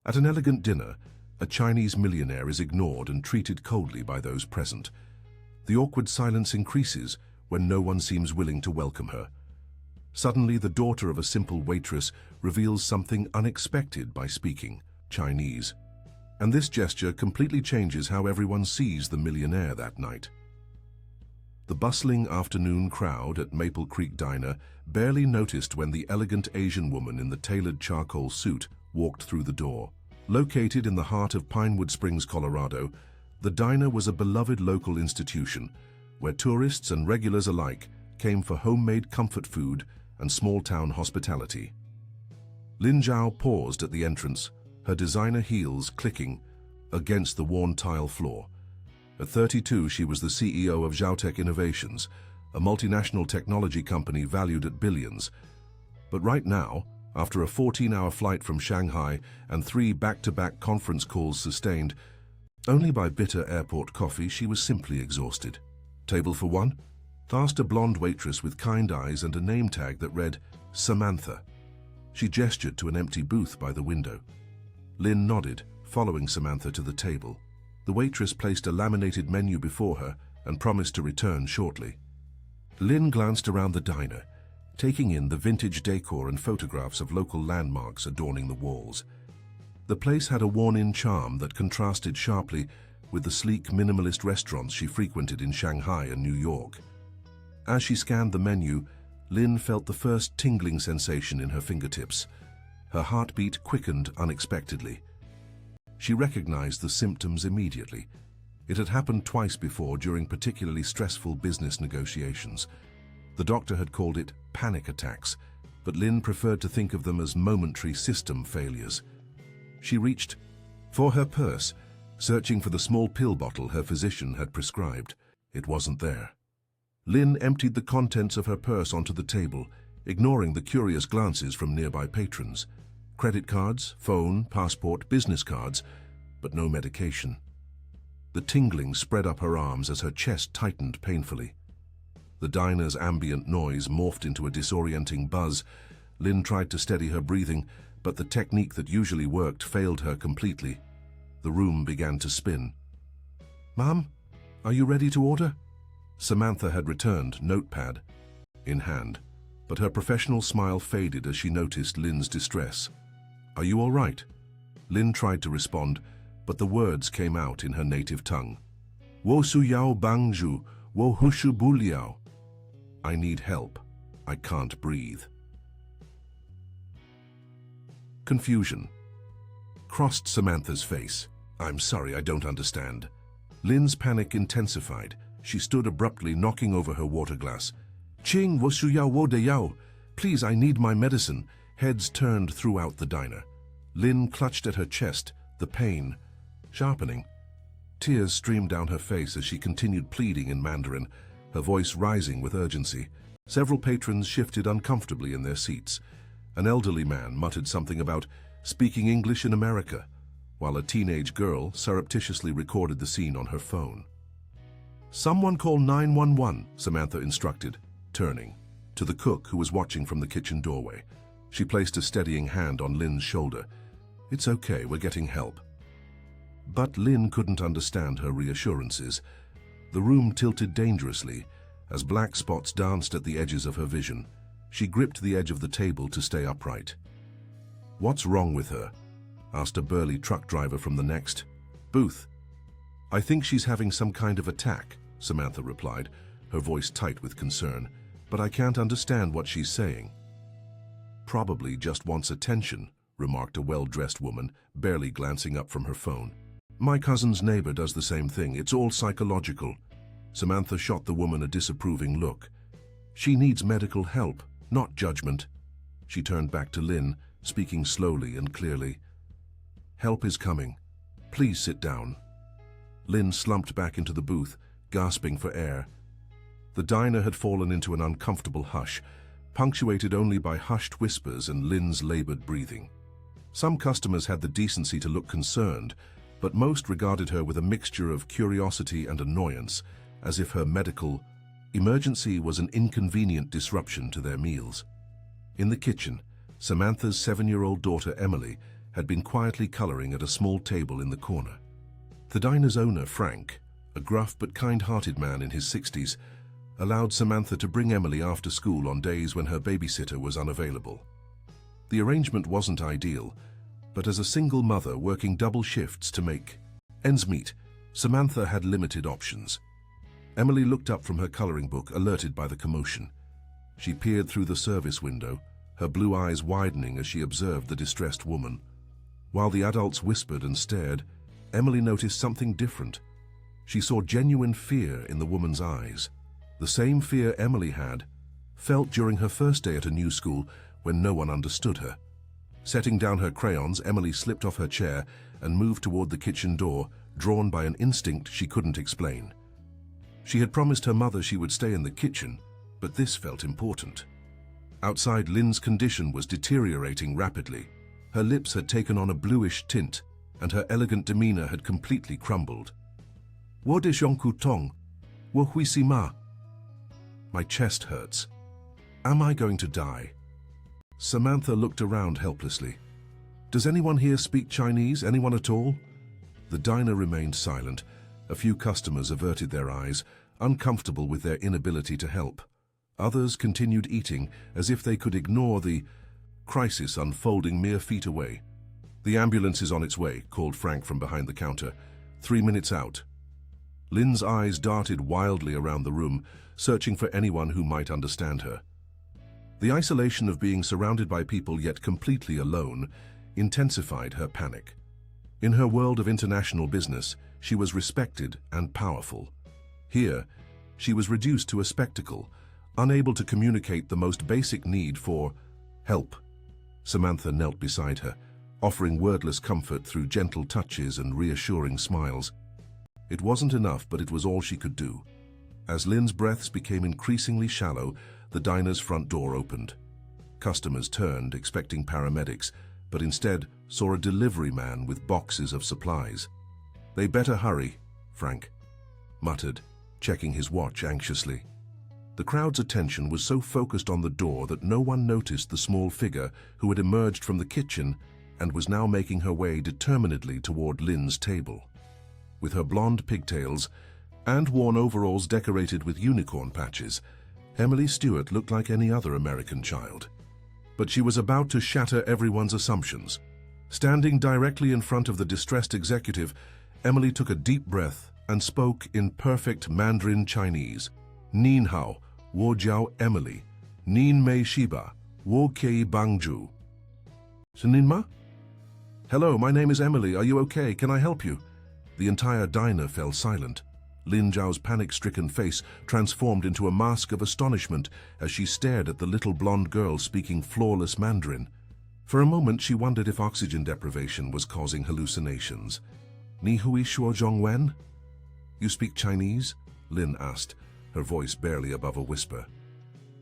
At an elegant dinner, a Chinese millionaire is ignored and treated coldly by those present. The awkward silence increases when no one seems willing to welcome her. Suddenly, the daughter of a simple waitress reveals something unexpected by speaking Chinese. And this gesture completely changes how everyone sees the millionaire that night. The bustling afternoon crowd at Maple Creek Diner barely noticed when the elegant Asian woman in the tailored charcoal suit walked through the door. Located in the heart of Pinewood Springs, Colorado, the diner was a beloved local institution where tourists and regulars alike came for homemade comfort food and small-town hospitality. Lin Zhao paused at the entrance, her designer heels clicking against the worn tile floor. At 32, she was the CEO of Zhaotech Innovations, a multinational technology company valued at billions. But right now, after a 14-hour flight from Shanghai and 3 back-to-back conference calls sustained, only by bitter airport coffee, she was simply exhausted. "Table for one?" asked a blonde waitress with kind eyes and a name tag that read Samantha. She gestured to an empty booth by the window. Lin nodded, following Samantha to the table. The waitress placed a laminated menu before her and promised to return shortly. Lin glanced around the diner, taking in the vintage decor and photographs of local landmarks adorning the walls. The place had a worn-in charm that contrasted sharply with the sleek minimalist restaurants she frequented in Shanghai and New York. As she scanned the menu, Lin felt the first tingling sensation in her fingertips. Her heartbeat quickened unexpectedly. She recognized the symptoms immediately. It had happened twice before during particularly stressful business negotiations. The doctor had called it panic attacks, but Lin preferred to think of them as momentary system failures. She reached for her purse, searching for the small pill bottle her physician had prescribed. It wasn't there. Lin emptied the contents of her purse onto the table, ignoring the curious glances from nearby patrons. Credit cards, phone, passport, business cards, but no medication. The tingling spread up her arms as her chest tightened painfully. The diner's ambient noise morphed into a disorienting buzz. Lin tried to steady her breathing, but the technique that usually worked failed her completely. The room began to spin. "Ma'am, are you ready to order?" Samantha had returned, notepad in hand, but her professional smile faded as she noticed Lin's distress. "Are you all right?" Lin tried to respond, but the words came out in her native tongue. "Wo su yao bangju, wo hushu bu liao." "I need help. I can't breathe." Confusion crossed Samantha's face. "I'm sorry, I don't understand." Lin's panic intensified. She stood abruptly, knocking over her water glass. "Ching, wo su yao wo de yao. Please, I need my medicine." Heads turned throughout the diner. Lin clutched at her chest, the pain sharpening. Tears streamed down her face as she continued pleading in Mandarin, her voice rising with urgency. Several patrons shifted uncomfortably in their seats. An elderly man muttered something about speaking English in America, while a teenage girl surreptitiously recorded the scene on her phone. "Someone call 911, Samantha instructed, turning to the cook who was watching from the kitchen doorway. She placed a steadying hand on Lin's shoulder. "It's okay, we're getting help." But Lin couldn't understand her reassurances. The room tilted dangerously as black spots danced at the edges of her vision. She gripped the edge of the table to stay upright. "What's wrong with her?" asked a burly truck driver from the next booth. "I think she's having some kind of attack," Samantha replied, her voice tight with concern. "But I can't understand what she's saying." "Probably just wants attention," remarked a well-dressed woman, barely glancing up from her phone. "My cousin's neighbor does the same thing. It's all psychological." Samantha shot the woman a disapproving look. "She needs medical help, not judgment." She turned back to Lin, speaking slowly and clearly. "Help is coming. Please sit down." Lin slumped back into the booth, gasping for air. The diner had fallen into an uncomfortable hush, punctuated only by hushed whispers and Lin's labored breathing. Some customers had the decency to look concerned, but most regarded her with a mixture of curiosity and annoyance, as if her medical emergency was an inconvenient disruption to their meals. In the kitchen, Samantha's 7-year-old daughter Emily had been quietly coloring at a small table in the corner. The diner's owner, Frank, a gruff but kind-hearted man in his 60s, allowed Samantha to bring Emily after school on days when her babysitter was unavailable. The arrangement wasn't ideal, but as a single mother working double shifts to make ends meet, Samantha had limited options. Emily looked up from her coloring book, alerted by the commotion. She peered through the service window, her blue eyes widening as she observed the distressed woman. While the adults whispered and stared, Emily noticed something different. She saw genuine fear in the woman's eyes. The same fear Emily had felt during her first day at a new school when no one understood her. Setting down her crayons, Emily slipped off her chair and moved toward the kitchen door, drawn by an instinct she couldn't explain. She had promised her mother she would stay in the kitchen, but this felt important. Outside, Lynn's condition was deteriorating rapidly. Her lips had taken on a bluish tint, and her elegant demeanor had completely crumbled. "Wo de xiongku tong, wo hui si ma." My chest hurts. Am I going to die? Samantha looked around helplessly. Does anyone here speak Chinese? Anyone at all? The diner remained silent. A few customers averted their eyes, uncomfortable with their inability to help. Others continued eating as if they could ignore the crisis unfolding mere feet away. "The ambulance is on its way," called Frank from behind the counter. 3 minutes out." Lynn's eyes darted wildly around the room, searching for anyone who might understand her. The isolation of being surrounded by people yet completely alone intensified her panic. In her world of international business, she was respected and powerful. Here, she was reduced to a spectacle, unable to communicate the most basic need for help. Samantha knelt beside her, offering wordless comfort through gentle touches and reassuring smiles. It wasn't enough, but it was all she could do. As Lynn's breaths became increasingly shallow, the diner's front door opened. Customers turned, expecting paramedics, but instead saw a delivery man with boxes of supplies. "They better hurry," Frank muttered, checking his watch anxiously. The crowd's attention was so focused on the door that no one noticed the small figure who had emerged from the kitchen and was now making her way determinedly toward Lynn's table. With her blonde pigtails and worn overalls decorated with unicorn patches, Emily Stewart looked like any other American child. But she was about to shatter everyone's assumptions. Standing directly in front of the distressed executive, Emily took a deep breath and spoke in perfect Mandarin Chinese. "Nin hao, wo jiao Emily. Nin mei shiba, wo kei bangju." "Sininma?" "Hello, my name is Emily. Are you okay? Can I help you?" The entire diner fell silent. Lin Zhao's panic-stricken face transformed into a mask of astonishment as she stared at the little blonde girl speaking flawless Mandarin. For a moment, she wondered if oxygen deprivation was causing hallucinations. "Ni hui shuo zhongwen?" "You speak Chinese?" Lin asked, her voice barely above a whisper.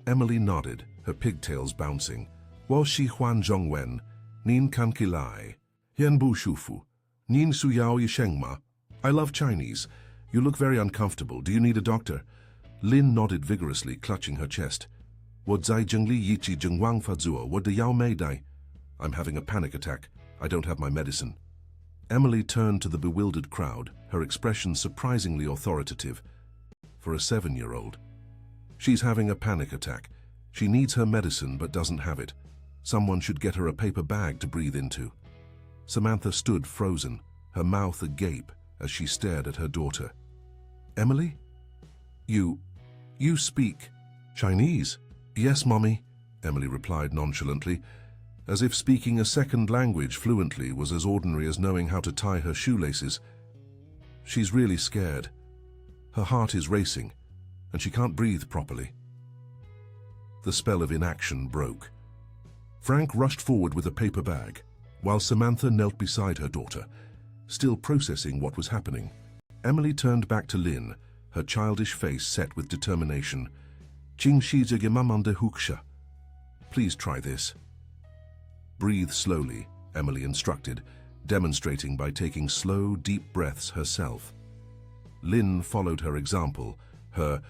Emily nodded, her pigtails bouncing. "Wo shi huan zhongwen, nin kan kilai, hian bu shufu, nin su yao yi shengma." "I love Chinese. You look very uncomfortable. Do you need a doctor?" Lin nodded vigorously, clutching her chest. "Wo zai zhengli yiqi zhengwang fa zuo, wo de yao mei dai." "I'm having a panic attack. I don't have my medicine." Emily turned to the bewildered crowd, her expression surprisingly authoritative. For a 7-year-old. "She's having a panic attack. She needs her medicine but doesn't have it. Someone should get her a paper bag to breathe into." Samantha stood frozen, her mouth agape as she stared at her daughter. "Emily? You speak Chinese?" "Yes, Mommy," Emily replied nonchalantly, as if speaking a second language fluently was as ordinary as knowing how to tie her shoelaces. "She's really scared. Her heart is racing, and she can't breathe properly." The spell of inaction broke. Frank rushed forward with a paper bag, while Samantha knelt beside her daughter, still processing what was happening. Emily turned back to Lin, her childish face set with determination. "Jing shi zhe mamande huksha. Please try this." "Breathe slowly," Emily instructed, demonstrating by taking slow, deep breaths herself. Lin followed her example, her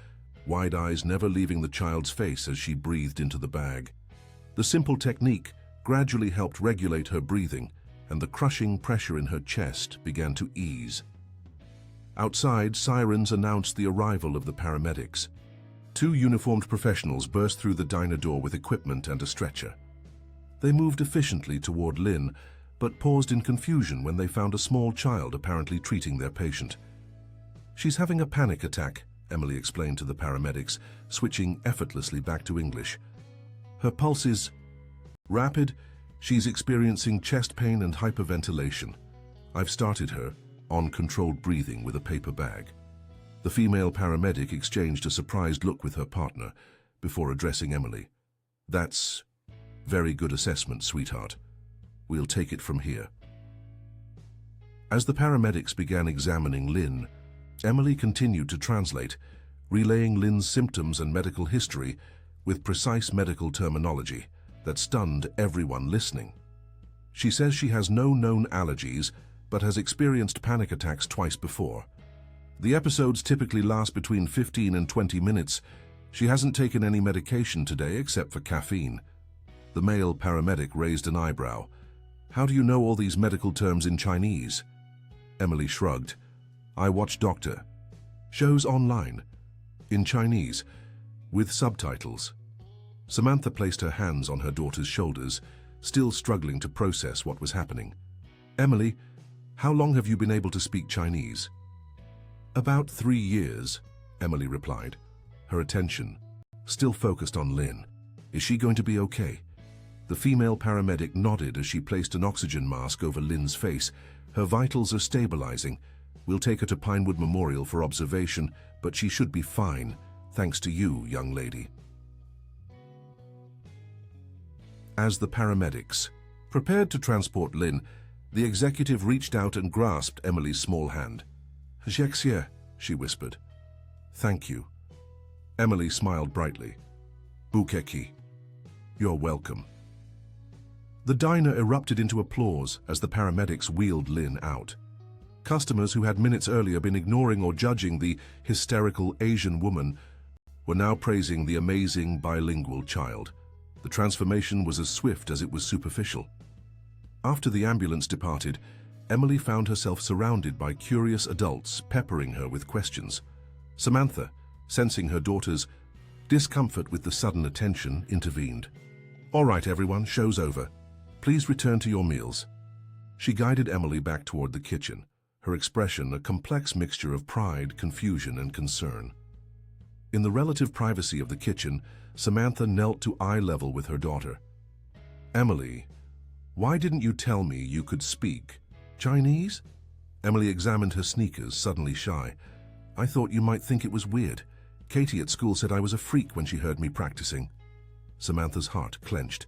wide eyes never leaving the child's face as she breathed into the bag. The simple technique gradually helped regulate her breathing, and the crushing pressure in her chest began to ease. Outside, sirens announced the arrival of the paramedics. Two uniformed professionals burst through the diner door with equipment and a stretcher. They moved efficiently toward Lynn, but paused in confusion when they found a small child apparently treating their patient. "She's having a panic attack," Emily explained to the paramedics, switching effortlessly back to English. "Her pulse is rapid. She's experiencing chest pain and hyperventilation. I've started her on controlled breathing with a paper bag." The female paramedic exchanged a surprised look with her partner before addressing Emily. "That's very good assessment, sweetheart. We'll take it from here." As the paramedics began examining Lynn, Emily continued to translate, relaying Lynn's symptoms and medical history with precise medical terminology that stunned everyone listening. She says she has no known allergies, but has experienced panic attacks twice before. The episodes typically last between 15 and 20 minutes. She hasn't taken any medication today except for caffeine. The male paramedic raised an eyebrow. "How do you know all these medical terms in Chinese?" Emily shrugged. "I watch doctor shows online, in Chinese, with subtitles." Samantha placed her hands on her daughter's shoulders, still struggling to process what was happening. "Emily, how long have you been able to speak Chinese?" "About 3 years," Emily replied, her attention still focused on Lynn. "Is she going to be okay?" The female paramedic nodded as she placed an oxygen mask over Lynn's face. "Her vitals are stabilizing. We'll take her to Pinewood Memorial for observation, but she should be fine, thanks to you, young lady." As the paramedics prepared to transport Lynn, the executive reached out and grasped Emily's small hand. "Jexia," she whispered. "Thank you." Emily smiled brightly. "Bukeki. You're welcome." The diner erupted into applause as the paramedics wheeled Lynn out. Customers who had minutes earlier been ignoring or judging the hysterical Asian woman were now praising the amazing bilingual child. The transformation was as swift as it was superficial. After the ambulance departed, Emily found herself surrounded by curious adults peppering her with questions. Samantha, sensing her daughter's discomfort with the sudden attention, intervened. "All right, everyone, show's over. Please return to your meals." She guided Emily back toward the kitchen, her expression a complex mixture of pride, confusion, and concern. In the relative privacy of the kitchen, Samantha knelt to eye level with her daughter. "Emily, why didn't you tell me you could speak Chinese?" Emily examined her sneakers, suddenly shy. "I thought you might think it was weird. Katie at school said I was a freak when she heard me practicing." Samantha's heart clenched.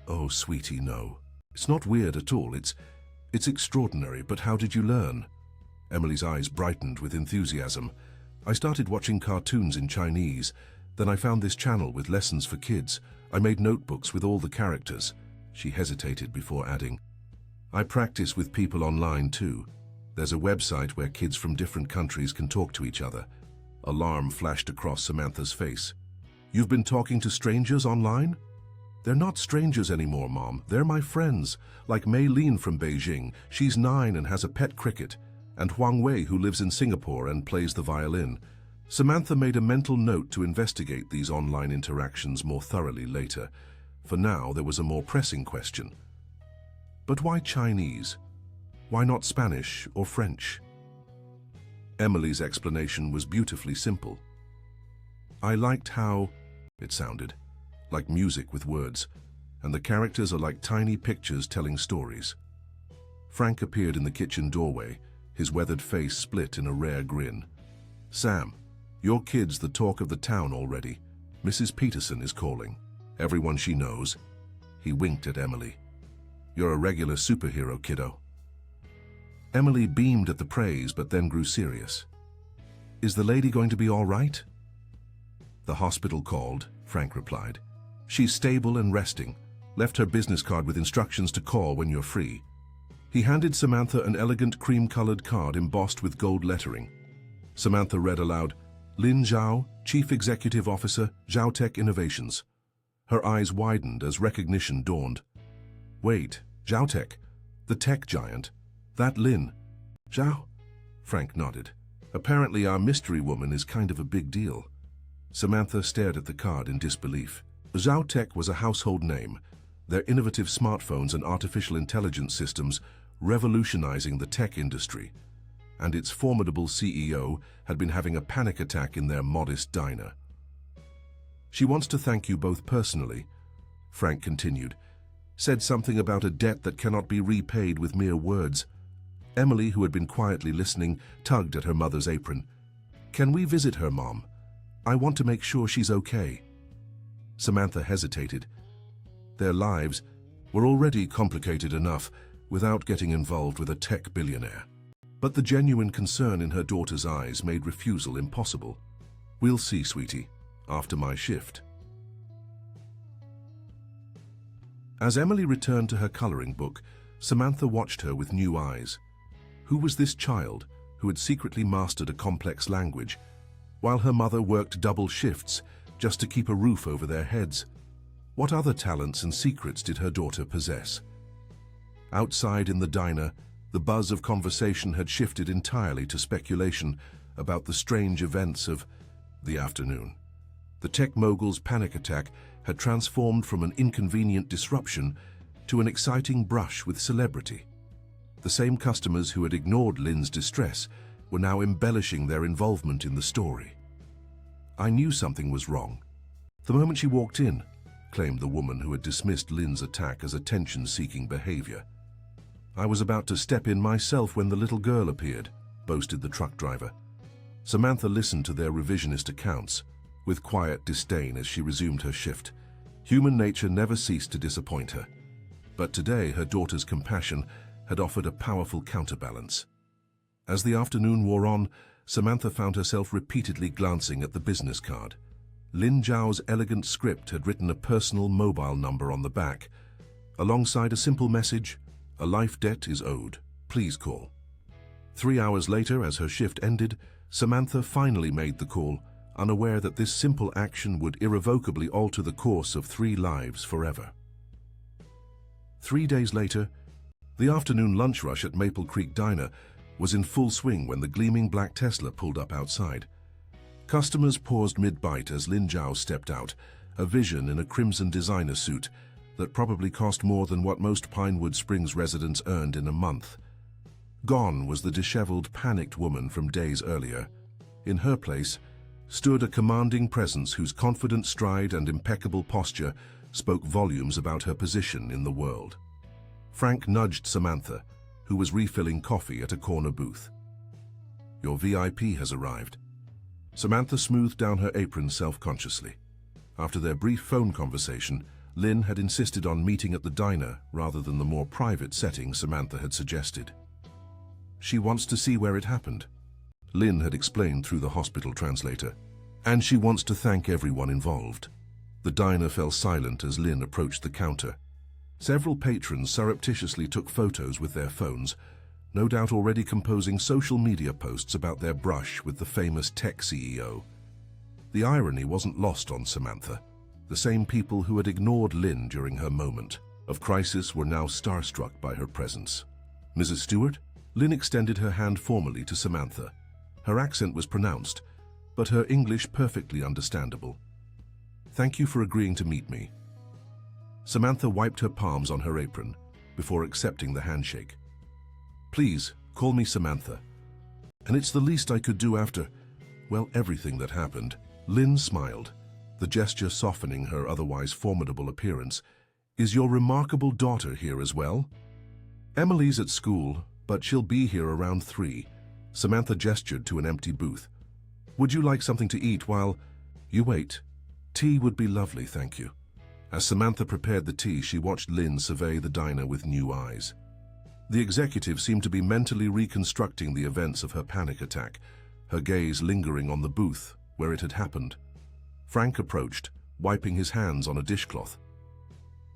"Oh, sweetie, no. It's not weird at all. It's extraordinary, but how did you learn?" Emily's eyes brightened with enthusiasm. "I started watching cartoons in Chinese. Then I found this channel with lessons for kids. I made notebooks with all the characters." She hesitated before adding, "I practice with people online too. There's a website where kids from different countries can talk to each other." Alarm flashed across Samantha's face. "You've been talking to strangers online?" "They're not strangers anymore, Mom. They're my friends, like Mei Lin from Beijing. She's 9 and has a pet cricket, and Huang Wei, who lives in Singapore and plays the violin." Samantha made a mental note to investigate these online interactions more thoroughly later. For now, there was a more pressing question. But why Chinese? Why not Spanish or French? Emily's explanation was beautifully simple. "I liked how it sounded, like music with words, and the characters are like tiny pictures telling stories." Frank appeared in the kitchen doorway, his weathered face split in a rare grin. "Sam, your kid's the talk of the town already. Mrs. Peterson is calling. Everyone she knows." He winked at Emily. "You're a regular superhero, kiddo." Emily beamed at the praise, but then grew serious. "Is the lady going to be all right?" "The hospital called," Frank replied. "She's stable and resting. Left her business card with instructions to call when you're free." He handed Samantha an elegant cream-colored card embossed with gold lettering. Samantha read aloud, "Lin Zhao, Chief Executive Officer, Zhaotech Innovations." Her eyes widened as recognition dawned. "Wait, Zhaotech? The tech giant. That Lin. Zhao? Frank nodded. Apparently our mystery woman is kind of a big deal. Samantha stared at the card in disbelief. Zhao Tech was a household name, their innovative smartphones and artificial intelligence systems revolutionizing the tech industry, and its formidable CEO had been having a panic attack in their modest diner. She wants to thank you both personally, Frank continued. Said something about a debt that cannot be repaid with mere words. Emily, who had been quietly listening, tugged at her mother's apron. Can we visit her, Mom? I want to make sure she's okay. Samantha hesitated. Their lives were already complicated enough without getting involved with a tech billionaire. But the genuine concern in her daughter's eyes made refusal impossible. We'll see, sweetie, after my shift. As Emily returned to her coloring book, Samantha watched her with new eyes. Who was this child who had secretly mastered a complex language, while her mother worked double shifts just to keep a roof over their heads? What other talents and secrets did her daughter possess? Outside in the diner, the buzz of conversation had shifted entirely to speculation about the strange events of the afternoon. The tech mogul's panic attack had transformed from an inconvenient disruption to an exciting brush with celebrity. The same customers who had ignored Lin's distress were now embellishing their involvement in the story. I knew something was wrong the moment she walked in, claimed the woman who had dismissed Lin's attack as attention-seeking behavior. I was about to step in myself when the little girl appeared, boasted the truck driver. Samantha listened to their revisionist accounts with quiet disdain as she resumed her shift. Human nature never ceased to disappoint her, but today her daughter's compassion had offered a powerful counterbalance. As the afternoon wore on, Samantha found herself repeatedly glancing at the business card. Lin Zhao's elegant script had written a personal mobile number on the back, alongside a simple message, "A life debt is owed. Please call." 3 hours later, as her shift ended, Samantha finally made the call, unaware that this simple action would irrevocably alter the course of 3 lives forever. 3 days later, the afternoon lunch rush at Maple Creek Diner was in full swing when the gleaming black Tesla pulled up outside. Customers paused mid-bite as Lin Zhao stepped out, a vision in a crimson designer suit that probably cost more than what most Pinewood Springs residents earned in a month. Gone was the disheveled, panicked woman from days earlier. In her place stood a commanding presence whose confident stride and impeccable posture spoke volumes about her position in the world. Frank nudged Samantha, who was refilling coffee at a corner booth. "Your VIP has arrived." Samantha smoothed down her apron self-consciously. After their brief phone conversation, Lin had insisted on meeting at the diner rather than the more private setting Samantha had suggested. "She wants to see where it happened," Lin had explained through the hospital translator. "And she wants to thank everyone involved." The diner fell silent as Lin approached the counter. Several patrons surreptitiously took photos with their phones, no doubt already composing social media posts about their brush with the famous tech CEO. The irony wasn't lost on Samantha. The same people who had ignored Lin during her moment of crisis were now starstruck by her presence. "Mrs. Stewart?" Lin extended her hand formally to Samantha. Her accent was pronounced, but her English perfectly understandable. "Thank you for agreeing to meet me." Samantha wiped her palms on her apron before accepting the handshake. "Please, call me Samantha. And it's the least I could do after, well, everything that happened." Lin smiled, the gesture softening her otherwise formidable appearance. "Is your remarkable daughter here as well?" "Emily's at school, but she'll be here around 3. Samantha gestured to an empty booth. "Would you like something to eat while you wait?" "Tea would be lovely, thank you." As Samantha prepared the tea, she watched Lin survey the diner with new eyes. The executive seemed to be mentally reconstructing the events of her panic attack, her gaze lingering on the booth where it had happened. Frank approached, wiping his hands on a dishcloth.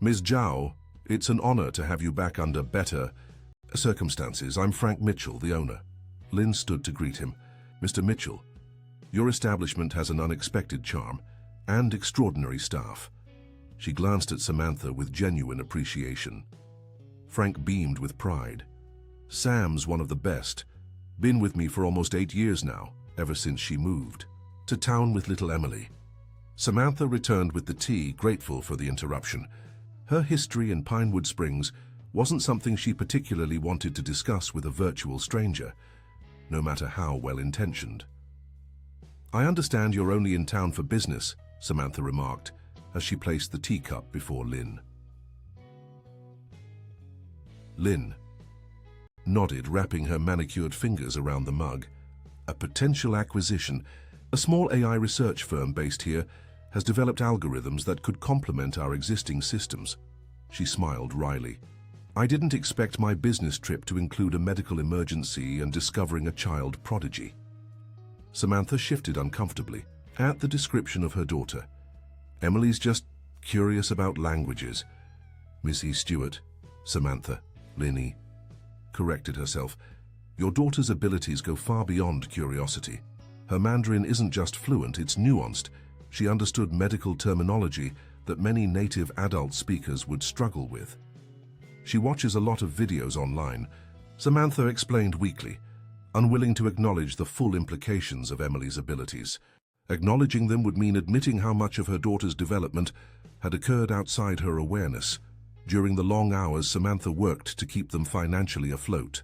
"Ms. Zhao, it's an honor to have you back under better circumstances. I'm Frank Mitchell, the owner." Lin stood to greet him. "Mr. Mitchell, your establishment has an unexpected charm and extraordinary staff." She glanced at Samantha with genuine appreciation. Frank beamed with pride. "Sam's one of the best. Been with me for almost 8 years now, ever since she moved to town with little Emily." Samantha returned with the tea, grateful for the interruption. Her history in Pinewood Springs wasn't something she particularly wanted to discuss with a virtual stranger, no matter how well-intentioned. "I understand you're only in town for business," Samantha remarked as she placed the teacup before Lynn. Lynn nodded, wrapping her manicured fingers around the mug. "A potential acquisition. A small AI research firm based here has developed algorithms that could complement our existing systems." She smiled wryly. "I didn't expect my business trip to include a medical emergency and discovering a child prodigy." Samantha shifted uncomfortably at the description of her daughter. "Emily's just curious about languages." "Missy Stewart, Samantha," Linny corrected herself. "Your daughter's abilities go far beyond curiosity. Her Mandarin isn't just fluent, it's nuanced. She understood medical terminology that many native adult speakers would struggle with." "She watches a lot of videos online," Samantha explained weakly, unwilling to acknowledge the full implications of Emily's abilities. Acknowledging them would mean admitting how much of her daughter's development had occurred outside her awareness. During the long hours Samantha worked to keep them financially afloat.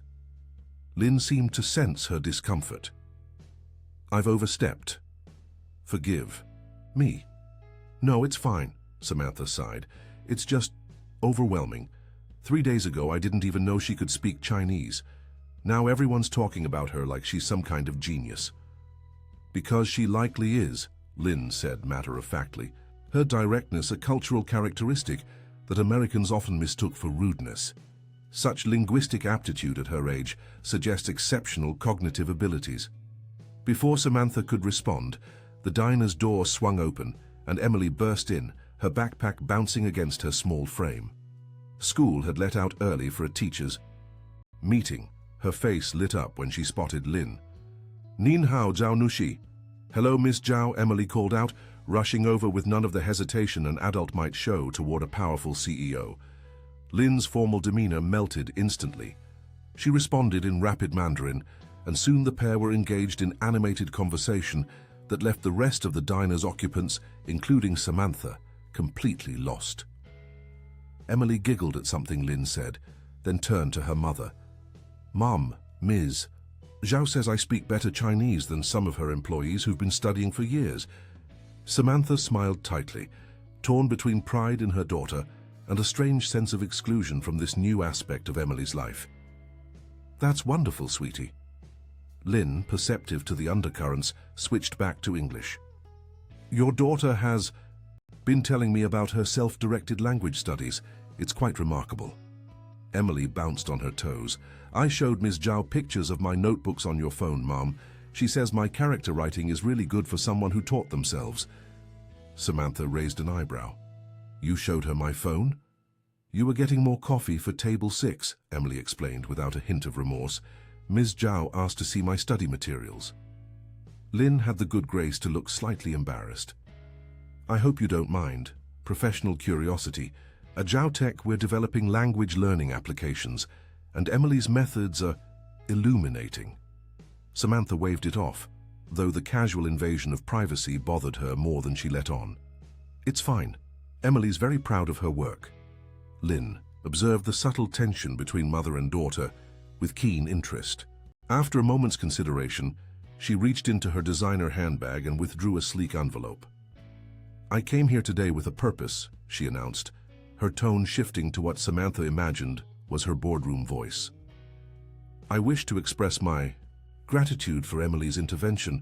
Lynn seemed to sense her discomfort. "I've overstepped. Forgive me." "No, it's fine," Samantha sighed. "It's just overwhelming. 3 days ago I didn't even know she could speak Chinese. Now everyone's talking about her like she's some kind of genius." "Because she likely is," Lynn said matter-of-factly. "Her directness a cultural characteristic that Americans often mistook for rudeness. Such linguistic aptitude at her age suggests exceptional cognitive abilities." Before Samantha could respond, the diner's door swung open and Emily burst in, her backpack bouncing against her small frame. School had let out early for a teachers' meeting. Her face lit up when she spotted Lynn. "Nin hao, Zhao Nushi." "Hello, Miss Zhao," Emily called out, rushing over with none of the hesitation an adult might show toward a powerful CEO. Lynn's formal demeanor melted instantly. She responded in rapid Mandarin, and soon the pair were engaged in animated conversation that left the rest of the diner's occupants, including Samantha, completely lost. Emily giggled at something Lynn said, then turned to her mother. "Mom, Ms. Zhao says I speak better Chinese than some of her employees who've been studying for years." Samantha smiled tightly, torn between pride in her daughter and a strange sense of exclusion from this new aspect of Emily's life. "That's wonderful, sweetie." Lynn, perceptive to the undercurrents, switched back to English. "Your daughter has been telling me about her self-directed language studies. It's quite remarkable." Emily bounced on her toes. "I showed Ms. Zhao pictures of my notebooks on your phone, Mom. She says my character writing is really good for someone who taught themselves." Samantha raised an eyebrow. "You showed her my phone?" "You were getting more coffee for table 6, Emily explained without a hint of remorse. "Ms. Zhao asked to see my study materials." Lynn had the good grace to look slightly embarrassed. "I hope you don't mind. Professional curiosity. At Zhao Tech we're developing language learning applications, and Emily's methods are illuminating." Samantha waved it off, though the casual invasion of privacy bothered her more than she let on. "It's fine. Emily's very proud of her work." Lynn observed the subtle tension between mother and daughter with keen interest. After a moment's consideration, she reached into her designer handbag and withdrew a sleek envelope. "I came here today with a purpose," she announced, her tone shifting to what Samantha imagined was her boardroom voice. "I wish to express my gratitude for Emily's intervention,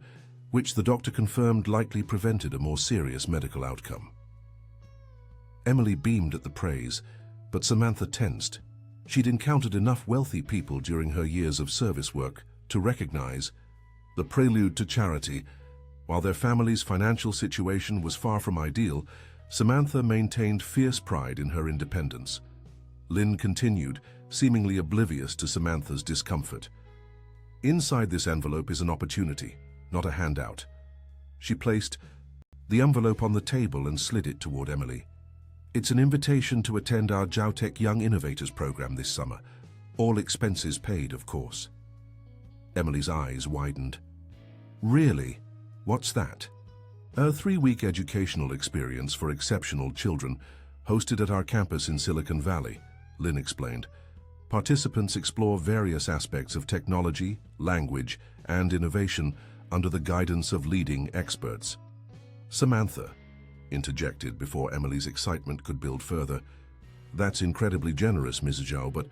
which the doctor confirmed likely prevented a more serious medical outcome." Emily beamed at the praise, but Samantha tensed. She'd encountered enough wealthy people during her years of service work to recognize the prelude to charity. While their family's financial situation was far from ideal, Samantha maintained fierce pride in her independence. Lynn continued, seemingly oblivious to Samantha's discomfort. "Inside this envelope is an opportunity, not a handout." She placed the envelope on the table and slid it toward Emily. It's an invitation to attend our Jiaotech Young Innovators program this summer. All expenses paid, of course. Emily's eyes widened. Really? What's that? A 3-week educational experience for exceptional children, hosted at our campus in Silicon Valley, Lynn explained. Participants explore various aspects of technology, language, and innovation under the guidance of leading experts. Samantha interjected before Emily's excitement could build further. That's incredibly generous, Ms. Zhao, but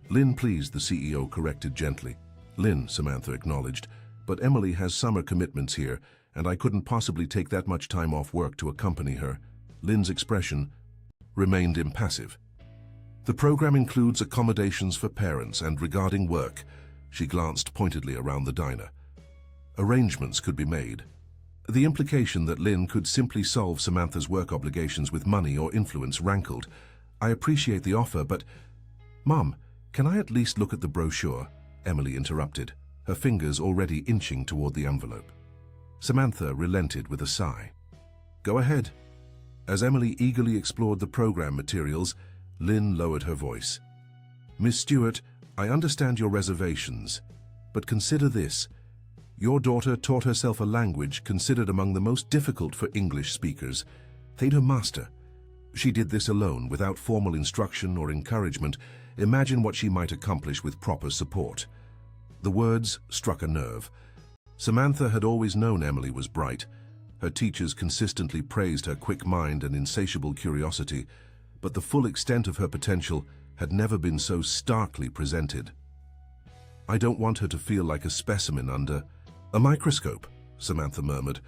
Lynn, please, the CEO corrected gently. Lynn, Samantha acknowledged, but Emily has summer commitments here, and I couldn't possibly take that much time off work to accompany her. Lynn's expression remained impassive. The program includes accommodations for parents, and regarding work, she glanced pointedly around the diner. Arrangements could be made. The implication that Lynn could simply solve Samantha's work obligations with money or influence rankled. I appreciate the offer, but... Mom, can I at least look at the brochure? Emily interrupted, her fingers already inching toward the envelope. Samantha relented with a sigh. Go ahead. As Emily eagerly explored the program materials, Lynn lowered her voice. Miss Stewart, I understand your reservations, but consider this. Your daughter taught herself a language considered among the most difficult for English speakers. Theta Master. She did this alone, without formal instruction or encouragement. Imagine what she might accomplish with proper support. The words struck a nerve. Samantha had always known Emily was bright. Her teachers consistently praised her quick mind and insatiable curiosity, but the full extent of her potential had never been so starkly presented. I don't want her to feel like a specimen under a microscope, Samantha murmured,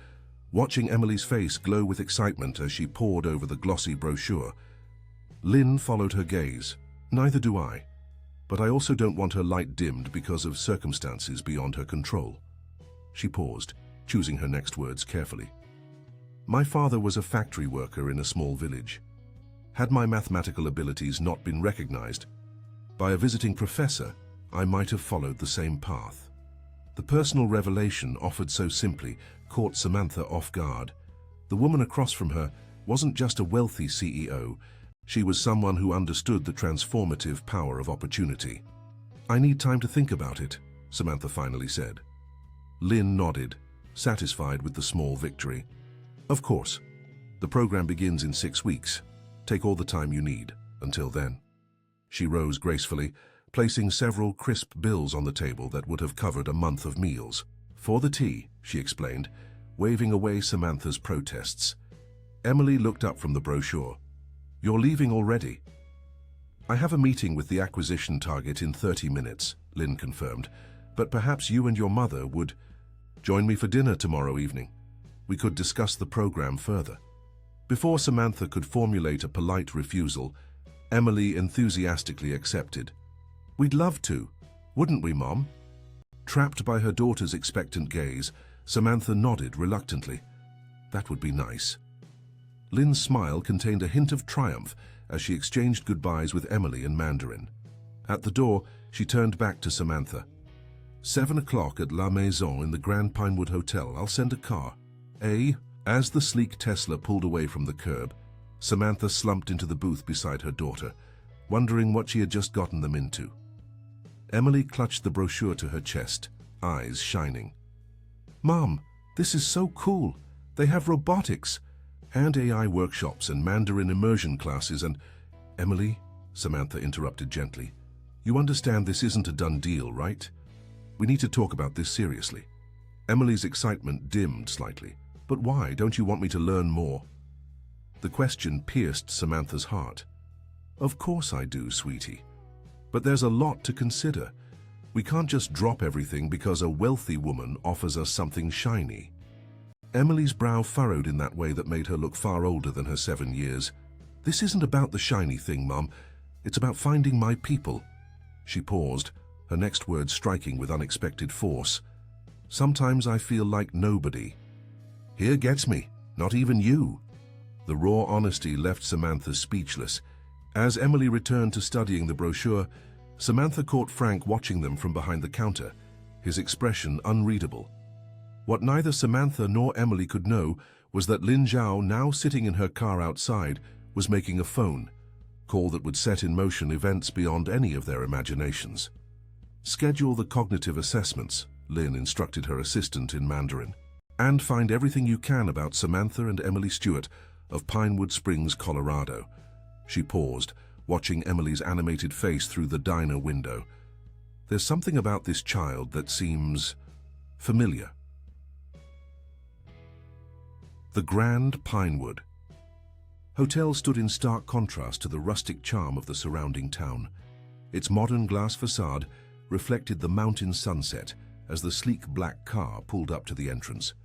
watching Emily's face glow with excitement as she pored over the glossy brochure. Lynn followed her gaze. Neither do I, but I also don't want her light dimmed because of circumstances beyond her control. She paused, choosing her next words carefully. My father was a factory worker in a small village. Had my mathematical abilities not been recognized by a visiting professor, I might have followed the same path. The personal revelation offered so simply caught Samantha off guard. The woman across from her wasn't just a wealthy CEO, she was someone who understood the transformative power of opportunity. I need time to think about it, Samantha finally said. Lynn nodded, satisfied with the small victory. Of course. The program begins in 6 weeks. Take all the time you need, until then. She rose gracefully, placing several crisp bills on the table that would have covered a month of meals. For the tea, she explained, waving away Samantha's protests. Emily looked up from the brochure. You're leaving already? I have a meeting with the acquisition target in 30 minutes, Lynn confirmed, but perhaps you and your mother would join me for dinner tomorrow evening. We could discuss the program further. Before Samantha could formulate a polite refusal, Emily enthusiastically accepted. We'd love to, wouldn't we, Mom? Trapped by her daughter's expectant gaze, Samantha nodded reluctantly. That would be nice. Lynn's smile contained a hint of triumph as she exchanged goodbyes with Emily in Mandarin. At the door, she turned back to Samantha. 7 o'clock at La Maison in the Grand Pinewood Hotel. I'll send a car. As the sleek Tesla pulled away from the curb, Samantha slumped into the booth beside her daughter, wondering what she had just gotten them into. Emily clutched the brochure to her chest, eyes shining. Mom, this is so cool. They have robotics, and AI workshops and Mandarin immersion classes and... Emily, Samantha interrupted gently, you understand this isn't a done deal, right? We need to talk about this seriously. Emily's excitement dimmed slightly. But why? Don't you want me to learn more? The question pierced Samantha's heart. Of course I do, sweetie. But there's a lot to consider. We can't just drop everything because a wealthy woman offers us something shiny. Emily's brow furrowed in that way that made her look far older than her 7 years. This isn't about the shiny thing, Mom. It's about finding my people. She paused, her next words striking with unexpected force. Sometimes I feel like nobody. Here gets me, not even you. The raw honesty left Samantha speechless. As Emily returned to studying the brochure, Samantha caught Frank watching them from behind the counter, his expression unreadable. What neither Samantha nor Emily could know was that Lin Zhao, now sitting in her car outside, was making a phone call that would set in motion events beyond any of their imaginations. Schedule the cognitive assessments, Lynn instructed her assistant in Mandarin, and find everything you can about Samantha and Emily Stewart of Pinewood Springs, Colorado. She paused, watching Emily's animated face through the diner window. There's something about this child that seems familiar. The Grand Pinewood Hotel stood in stark contrast to the rustic charm of the surrounding town. Its modern glass facade reflected the mountain sunset as the sleek black car pulled up to the entrance.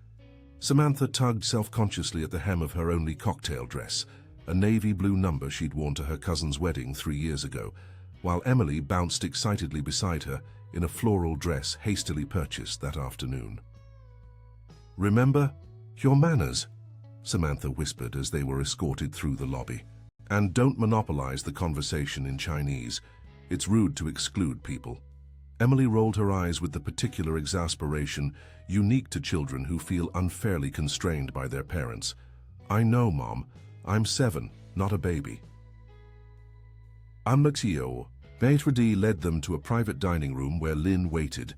Samantha tugged self-consciously at the hem of her only cocktail dress, a navy blue number she'd worn to her cousin's wedding 3 years ago, while Emily bounced excitedly beside her in a floral dress hastily purchased that afternoon. "Remember your manners," Samantha whispered as they were escorted through the lobby. "And don't monopolize the conversation in Chinese. It's rude to exclude people." Emily rolled her eyes with the particular exasperation unique to children who feel unfairly constrained by their parents. "I know, Mom. I'm 7, not a baby." Waitress'S led them to a private dining room where Lynn waited,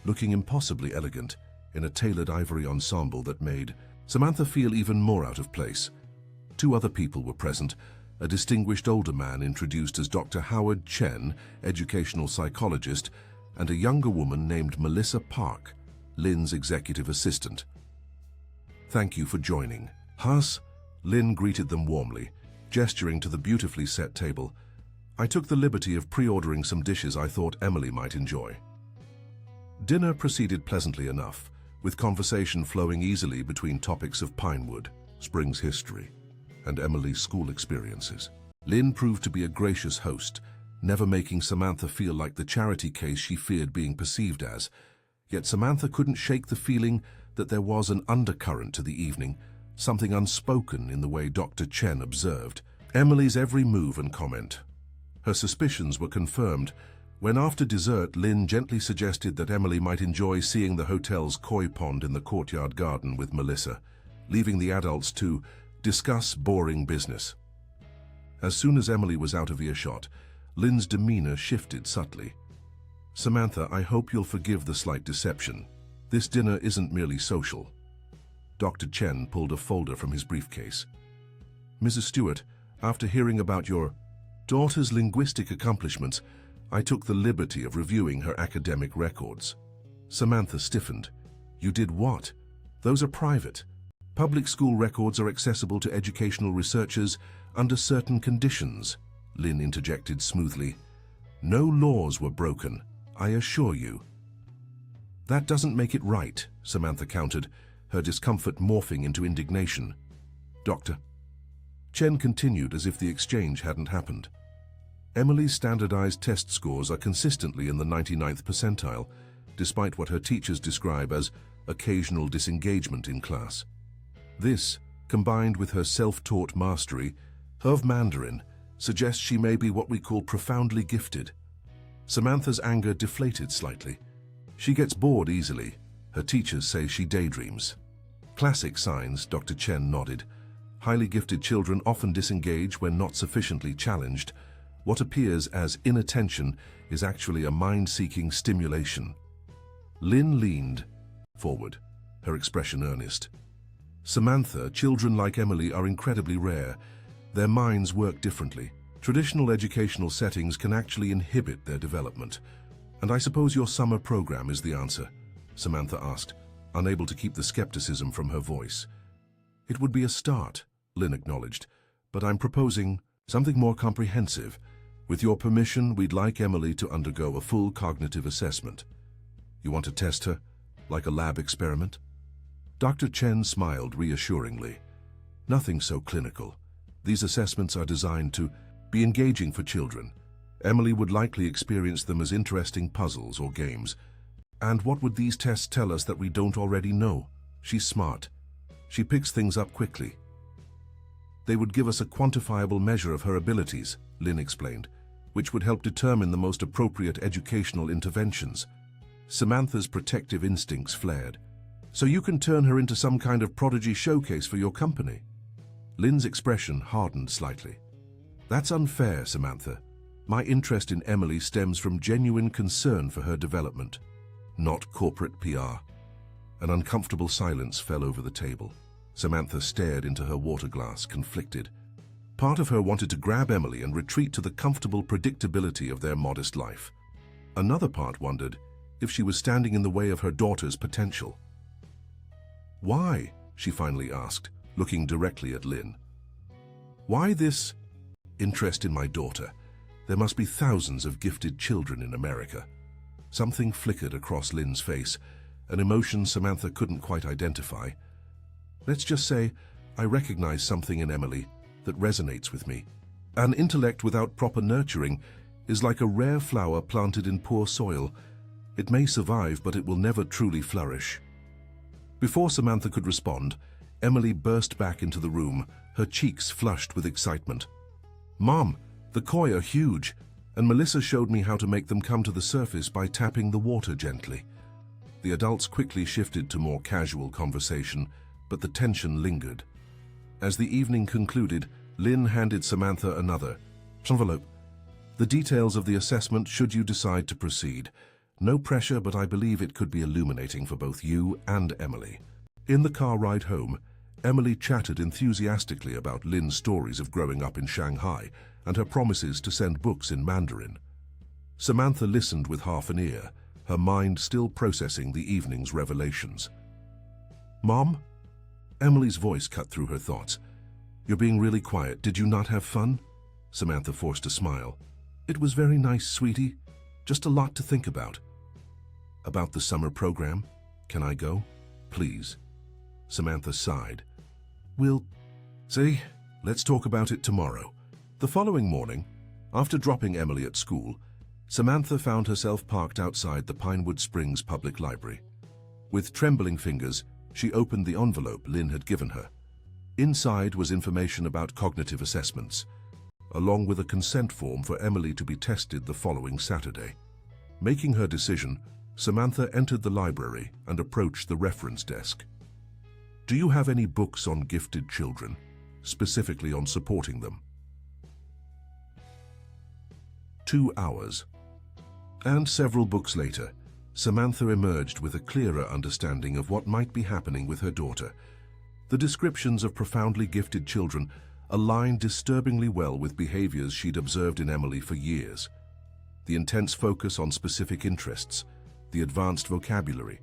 looking impossibly elegant in a tailored ivory ensemble that made Samantha feel even more out of place. 2 other people were present, a distinguished older man introduced as Dr. Howard Chen, educational psychologist, and a younger woman named Melissa Park, Lynn's executive assistant. "Thank you for joining us," Lynn greeted them warmly, gesturing to the beautifully set table. "I took the liberty of pre-ordering some dishes I thought Emily might enjoy." Dinner proceeded pleasantly enough, with conversation flowing easily between topics of Pinewood, Springs history, and Emily's school experiences. Lynn proved to be a gracious host, never making Samantha feel like the charity case she feared being perceived as. Yet Samantha couldn't shake the feeling that there was an undercurrent to the evening, something unspoken in the way Dr. Chen observed Emily's every move and comment. Her suspicions were confirmed when after dessert Lynn gently suggested that Emily might enjoy seeing the hotel's koi pond in the courtyard garden with Melissa, leaving the adults to discuss boring business. As soon as Emily was out of earshot, Lynn's demeanor shifted subtly. "Samantha, I hope you'll forgive the slight deception. This dinner isn't merely social." Dr. Chen pulled a folder from his briefcase. "Mrs. Stewart, after hearing about your daughter's linguistic accomplishments, I took the liberty of reviewing her academic records." Samantha stiffened. "You did what? Those are private. Public school records are accessible to educational researchers under certain conditions," Lynn interjected smoothly. "No laws were broken, I assure you." "That doesn't make it right," Samantha countered, her discomfort morphing into indignation. "Dr. Chen continued as if the exchange hadn't happened. "Emily's standardized test scores are consistently in the 99th percentile, despite what her teachers describe as occasional disengagement in class. This, combined with her self-taught mastery of Mandarin, suggests she may be what we call profoundly gifted." Samantha's anger deflated slightly. "She gets bored easily. Her teachers say she daydreams." "Classic signs," Dr. Chen nodded. "Highly gifted children often disengage when not sufficiently challenged. What appears as inattention is actually a mind-seeking stimulation." Lynn leaned forward, her expression earnest. "Samantha, children like Emily are incredibly rare. Their minds work differently. Traditional educational settings can actually inhibit their development. And I suppose your summer program is the answer?" Samantha asked, unable to keep the skepticism from her voice. "It would be a start," Lynn acknowledged, "but I'm proposing something more comprehensive. With your permission, we'd like Emily to undergo a full cognitive assessment." "You want to test her, like a lab experiment?" Dr. Chen smiled reassuringly. "Nothing so clinical. These assessments are designed to be engaging for children. Emily would likely experience them as interesting puzzles or games. And what would these tests tell us that we don't already know? She's smart. She picks things up quickly." "They would give us a quantifiable measure of her abilities," Lynn explained, "which would help determine the most appropriate educational interventions." Samantha's protective instincts flared. "So you can turn her into some kind of prodigy showcase for your company?" Lynn's expression hardened slightly. That's unfair, Samantha. My interest in Emily stems from genuine concern for her development, not corporate PR. An uncomfortable silence fell over the table. Samantha stared into her water glass, conflicted. Part of her wanted to grab Emily and retreat to the comfortable predictability of their modest life. Another part wondered if she was standing in the way of her daughter's potential. Why? She finally asked, looking directly at Lynn. Why this interest in my daughter? There must be thousands of gifted children in America. Something flickered across Lynn's face, an emotion Samantha couldn't quite identify. Let's just say I recognize something in Emily that resonates with me. An intellect without proper nurturing is like a rare flower planted in poor soil. It may survive, but it will never truly flourish. Before Samantha could respond, Emily burst back into the room, her cheeks flushed with excitement. Mom, the koi are huge, and Melissa showed me how to make them come to the surface by tapping the water gently. The adults quickly shifted to more casual conversation, but the tension lingered. As the evening concluded, Lynn handed Samantha another envelope. The details of the assessment should you decide to proceed. No pressure, but I believe it could be illuminating for both you and Emily. In the car ride home, Emily chatted enthusiastically about Lynn's stories of growing up in Shanghai and her promises to send books in Mandarin. Samantha listened with half an ear, her mind still processing the evening's revelations. Mom? Emily's voice cut through her thoughts. You're being really quiet. Did you not have fun? Samantha forced a smile. It was very nice, sweetie. Just a lot to think about. About the summer program? Can I go? Please. Samantha sighed. We'll see. Let's talk about it tomorrow. The following morning, after dropping Emily at school, Samantha found herself parked outside the Pinewood Springs Public Library. With trembling fingers, she opened the envelope Lynn had given her. Inside was information about cognitive assessments, along with a consent form for Emily to be tested the following Saturday. Making her decision, Samantha entered the library and approached the reference desk. Do you have any books on gifted children, specifically on supporting them? 2 hours. And several books later, Samantha emerged with a clearer understanding of what might be happening with her daughter. The descriptions of profoundly gifted children aligned disturbingly well with behaviors she'd observed in Emily for years. The intense focus on specific interests, the advanced vocabulary,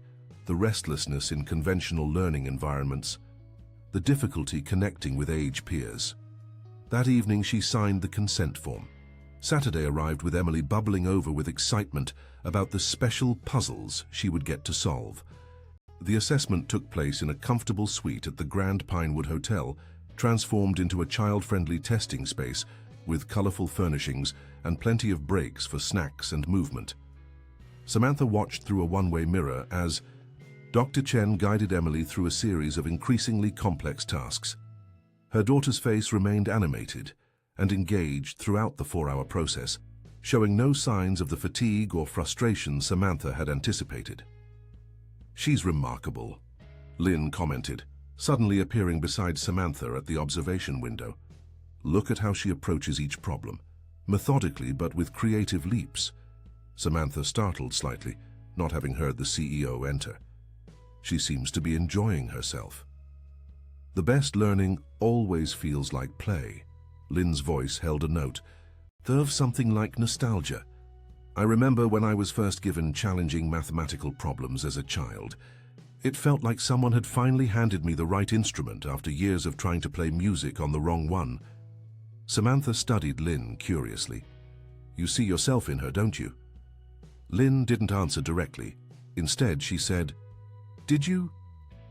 the restlessness in conventional learning environments, the difficulty connecting with age peers. That evening she signed the consent form. Saturday arrived with Emily bubbling over with excitement about the special puzzles she would get to solve. The assessment took place in a comfortable suite at the Grand Pinewood Hotel, transformed into a child-friendly testing space with colorful furnishings and plenty of breaks for snacks and movement. Samantha watched through a one-way mirror as Dr. Chen guided Emily through a series of increasingly complex tasks. Her daughter's face remained animated and engaged throughout the 4-hour process, showing no signs of the fatigue or frustration Samantha had anticipated. She's remarkable, Lynn commented, suddenly appearing beside Samantha at the observation window. Look at how she approaches each problem, methodically but with creative leaps. Samantha startled slightly, not having heard the CEO enter. She seems to be enjoying herself. The best learning always feels like play. Lynn's voice held a note. There's something like nostalgia. I remember when I was first given challenging mathematical problems as a child. It felt like someone had finally handed me the right instrument after years of trying to play music on the wrong one. Samantha studied Lynn curiously. You see yourself in her, don't you? Lynn didn't answer directly. Instead, she said, Did you?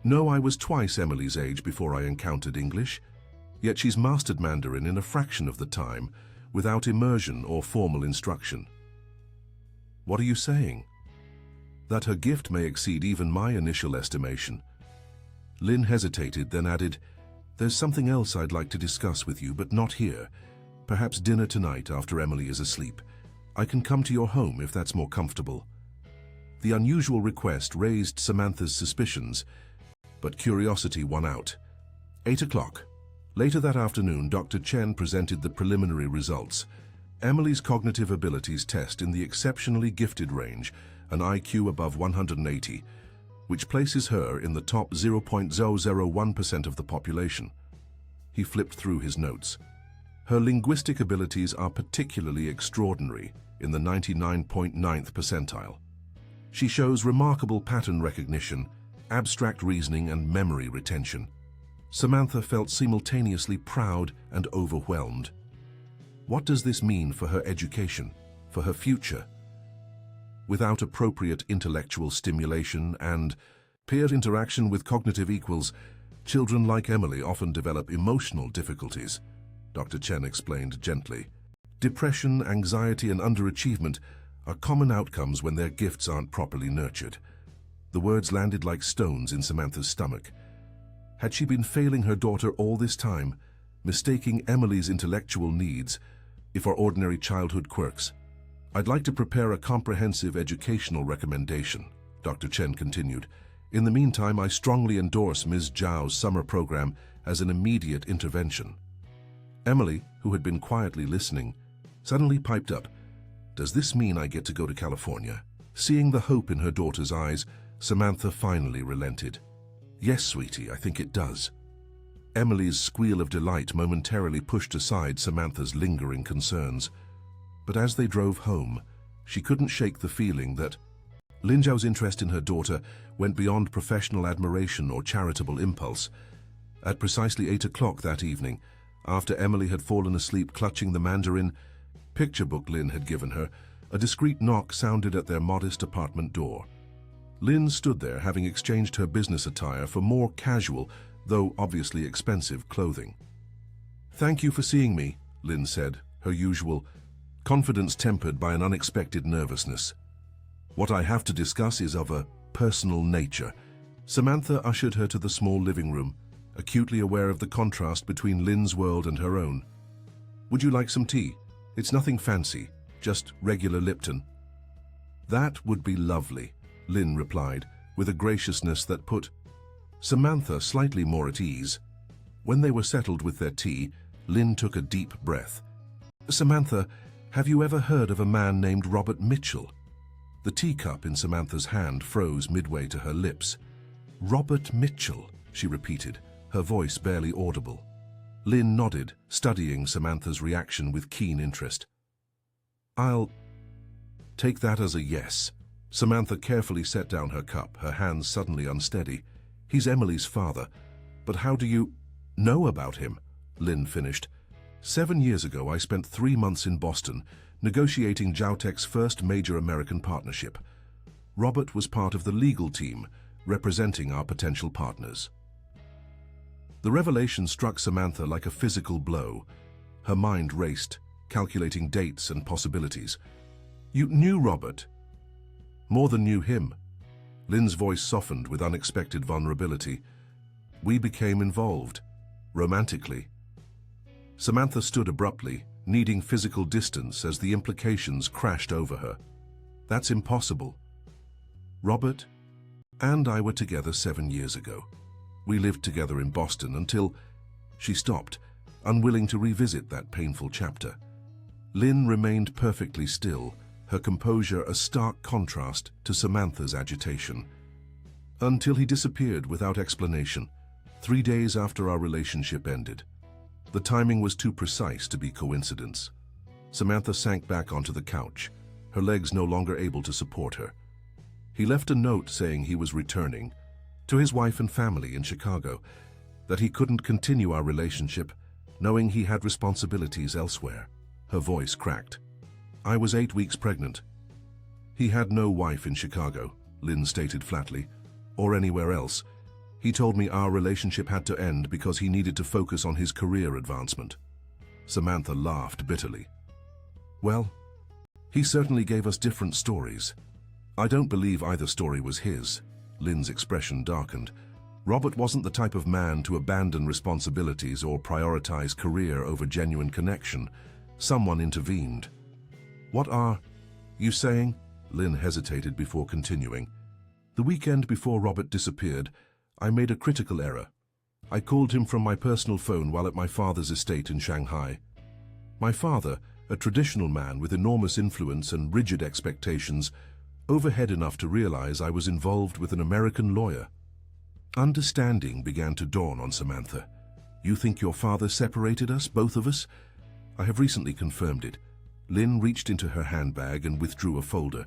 No, I was twice Emily's age before I encountered English. Yet she's mastered Mandarin in a fraction of the time, without immersion or formal instruction. What are you saying? That her gift may exceed even my initial estimation. Lynn hesitated, then added, There's something else I'd like to discuss with you, but not here. Perhaps dinner tonight after Emily is asleep. I can come to your home if that's more comfortable. The unusual request raised Samantha's suspicions, but curiosity won out. 8 o'clock. Later that afternoon, Dr. Chen presented the preliminary results. Emily's cognitive abilities test in the exceptionally gifted range, an IQ above 180, which places her in the top 0.001% of the population. He flipped through his notes. Her linguistic abilities are particularly extraordinary, in the 99.9th percentile. She shows remarkable pattern recognition, abstract reasoning, and memory retention. Samantha felt simultaneously proud and overwhelmed. What does this mean for her education, for her future? Without appropriate intellectual stimulation and peer interaction with cognitive equals, children like Emily often develop emotional difficulties, Dr. Chen explained gently. Depression, anxiety, and underachievement are common outcomes when their gifts aren't properly nurtured. The words landed like stones in Samantha's stomach. Had she been failing her daughter all this time, mistaking Emily's intellectual needs for ordinary childhood quirks? I'd like to prepare a comprehensive educational recommendation, Dr. Chen continued. In the meantime, I strongly endorse Ms. Zhao's summer program as an immediate intervention. Emily, who had been quietly listening, suddenly piped up. Does this mean I get to go to California? Seeing the hope in her daughter's eyes, Samantha finally relented. Yes, sweetie, I think it does. Emily's squeal of delight momentarily pushed aside Samantha's lingering concerns. But as they drove home, she couldn't shake the feeling that Lin Zhao's interest in her daughter went beyond professional admiration or charitable impulse. At precisely 8 o'clock that evening, after Emily had fallen asleep clutching the Mandarin picture book Lin had given her, a discreet knock sounded at their modest apartment door. Lin stood there, having exchanged her business attire for more casual, though obviously expensive, clothing. "Thank you for seeing me," Lin said, her usual confidence tempered by an unexpected nervousness. "What I have to discuss is of a personal nature." Samantha ushered her to the small living room, acutely aware of the contrast between Lin's world and her own. "Would you like some tea? It's nothing fancy, just regular Lipton." "That would be lovely," Lin replied, with a graciousness that put Samantha slightly more at ease. When they were settled with their tea, Lin took a deep breath. "Samantha, have you ever heard of a man named Robert Mitchell?" The teacup in Samantha's hand froze midway to her lips. "Robert Mitchell," she repeated, her voice barely audible. Lin nodded, studying Samantha's reaction with keen interest. "I'll take that as a yes." Samantha carefully set down her cup, her hands suddenly unsteady. "He's Emily's father. But how do you know about him?" Lin finished. 7 years ago, I spent 3 months in Boston, negotiating Zhaotech's first major American partnership. Robert was part of the legal team, representing our potential partners. The revelation struck Samantha like a physical blow. Her mind raced, calculating dates and possibilities. "You knew Robert?" "More than knew him." Lin's voice softened with unexpected vulnerability. "We became involved, romantically." Samantha stood abruptly, needing physical distance as the implications crashed over her. "That's impossible." "Robert and I were together 7 years ago. We lived together in Boston until..." She stopped, unwilling to revisit that painful chapter. Lin remained perfectly still, her composure a stark contrast to Samantha's agitation. "Until he disappeared without explanation, 3 days after our relationship ended. The timing was too precise to be coincidence." Samantha sank back onto the couch, her legs no longer able to support her. "He left a note saying he was returning to his wife and family in Chicago, that he couldn't continue our relationship, knowing he had responsibilities elsewhere." Her voice cracked. "I was 8 weeks pregnant." "He had no wife in Chicago," Lin stated flatly, "or anywhere else. He told me our relationship had to end because he needed to focus on his career advancement." Samantha laughed bitterly. "Well, he certainly gave us different stories. I don't believe either story was his." Lin's expression darkened. "Robert wasn't the type of man to abandon responsibilities or prioritize career over genuine connection. Someone intervened." "What are you saying?" Lin hesitated before continuing. "The weekend before Robert disappeared, I made a critical error. I called him from my personal phone while at my father's estate in Shanghai. My father, a traditional man with enormous influence and rigid expectations, overhead enough to realize I was involved with an American lawyer. Understanding began to dawn on Samantha. You think your father separated us, both of us? I have recently confirmed it. Lynn reached into her handbag and withdrew a folder.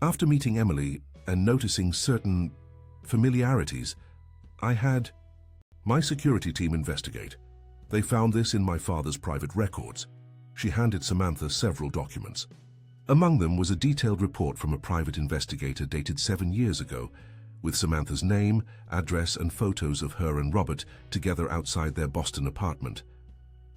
After meeting Emily and noticing certain familiarities, I had my security team investigate. They found this in my father's private records. She handed Samantha several documents. Among them was a detailed report from a private investigator dated 7 years ago, with Samantha's name, address, and photos of her and Robert together outside their Boston apartment.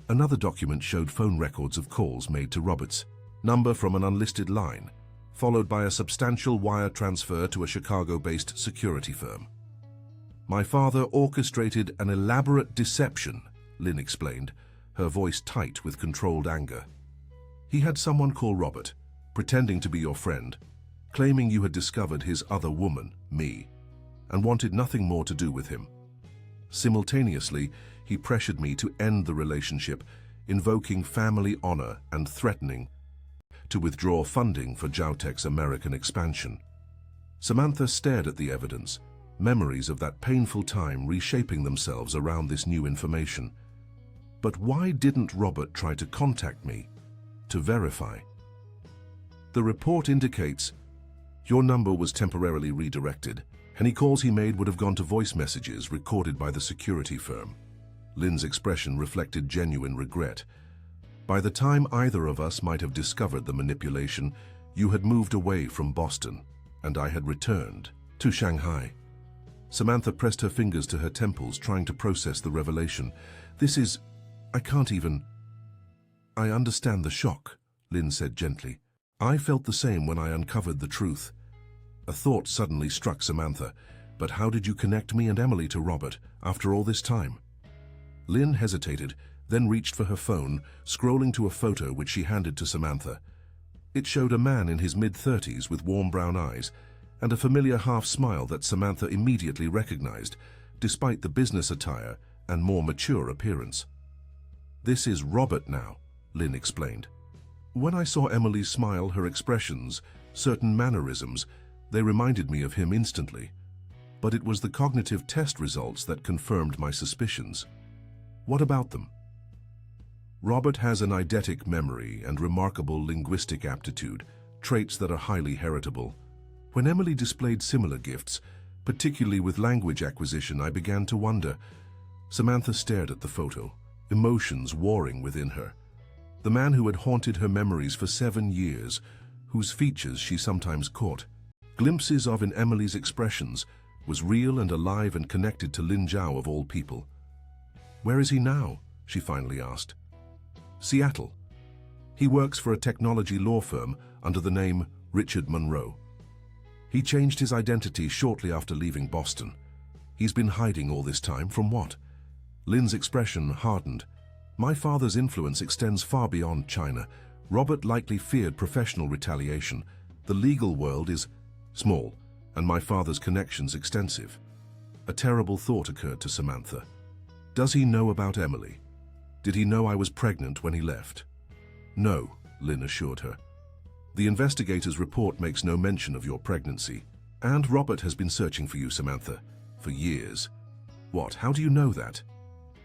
Another document showed phone records of calls made to Robert's number from an unlisted line, followed by a substantial wire transfer to a Chicago-based security firm. My father orchestrated an elaborate deception, Lynn explained, her voice tight with controlled anger. He had someone call Robert, pretending to be your friend, claiming you had discovered his other woman, me, and wanted nothing more to do with him. Simultaneously, he pressured me to end the relationship, invoking family honor and threatening to withdraw funding for Jiaotech's American expansion. Samantha stared at the evidence, memories of that painful time reshaping themselves around this new information. But why didn't Robert try to contact me to verify? The report indicates your number was temporarily redirected. Any calls he made would have gone to voice messages recorded by the security firm. Lynn's expression reflected genuine regret. By the time either of us might have discovered the manipulation, you had moved away from Boston, and I had returned to Shanghai. Samantha pressed her fingers to her temples, trying to process the revelation. I can't even... I understand the shock, Lynn said gently. I felt the same when I uncovered the truth. A thought suddenly struck Samantha. But how did you connect me and Emily to Robert after all this time? Lynn hesitated, then reached for her phone, scrolling to a photo which she handed to Samantha. It showed a man in his mid-30s with warm brown eyes and a familiar half-smile that Samantha immediately recognized, despite the business attire and more mature appearance. This is Robert now, Lynn explained. When I saw Emily's smile, her expressions, certain mannerisms, they reminded me of him instantly. But it was the cognitive test results that confirmed my suspicions. What about them? Robert has an eidetic memory and remarkable linguistic aptitude, traits that are highly heritable. When Emily displayed similar gifts, particularly with language acquisition, I began to wonder. Samantha stared at the photo, emotions warring within her. The man who had haunted her memories for 7 years, whose features she sometimes caught, glimpses of in Emily's expressions, was real and alive and connected to Lin Zhao of all people. Where is he now? She finally asked. Seattle. He works for a technology law firm under the name Richard Monroe. He changed his identity shortly after leaving Boston. He's been hiding all this time from what? Lynn's expression hardened. My father's influence extends far beyond China. Robert likely feared professional retaliation. The legal world is small, and my father's connections extensive. A terrible thought occurred to Samantha. Does he know about Emily? Did he know I was pregnant when he left? No, Lynn assured her. The investigator's report makes no mention of your pregnancy. And Robert has been searching for you, Samantha, for years. What? How do you know that?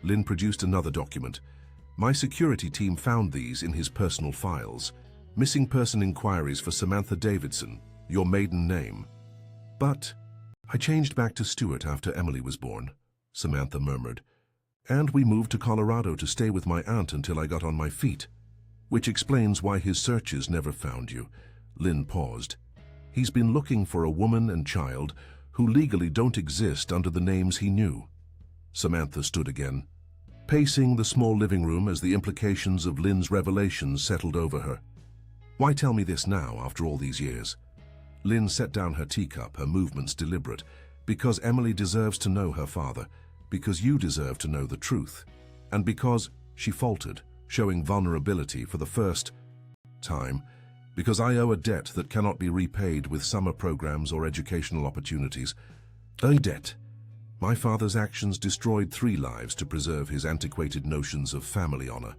Lynn produced another document. My security team found these in his personal files. Missing person inquiries for Samantha Davidson, your maiden name. But I changed back to Stewart after Emily was born, Samantha murmured. And we moved to Colorado to stay with my aunt until I got on my feet. Which explains why his searches never found you. Lynn paused. He's been looking for a woman and child who legally don't exist under the names he knew. Samantha stood again, pacing the small living room as the implications of Lynn's revelations settled over her. Why tell me this now, after all these years? Lynn set down her teacup, her movements deliberate. Because Emily deserves to know her father, because you deserve to know the truth, and because, she faltered, showing vulnerability for the first time, because I owe a debt that cannot be repaid with summer programs or educational opportunities. A debt. My father's actions destroyed 3 lives to preserve his antiquated notions of family honor.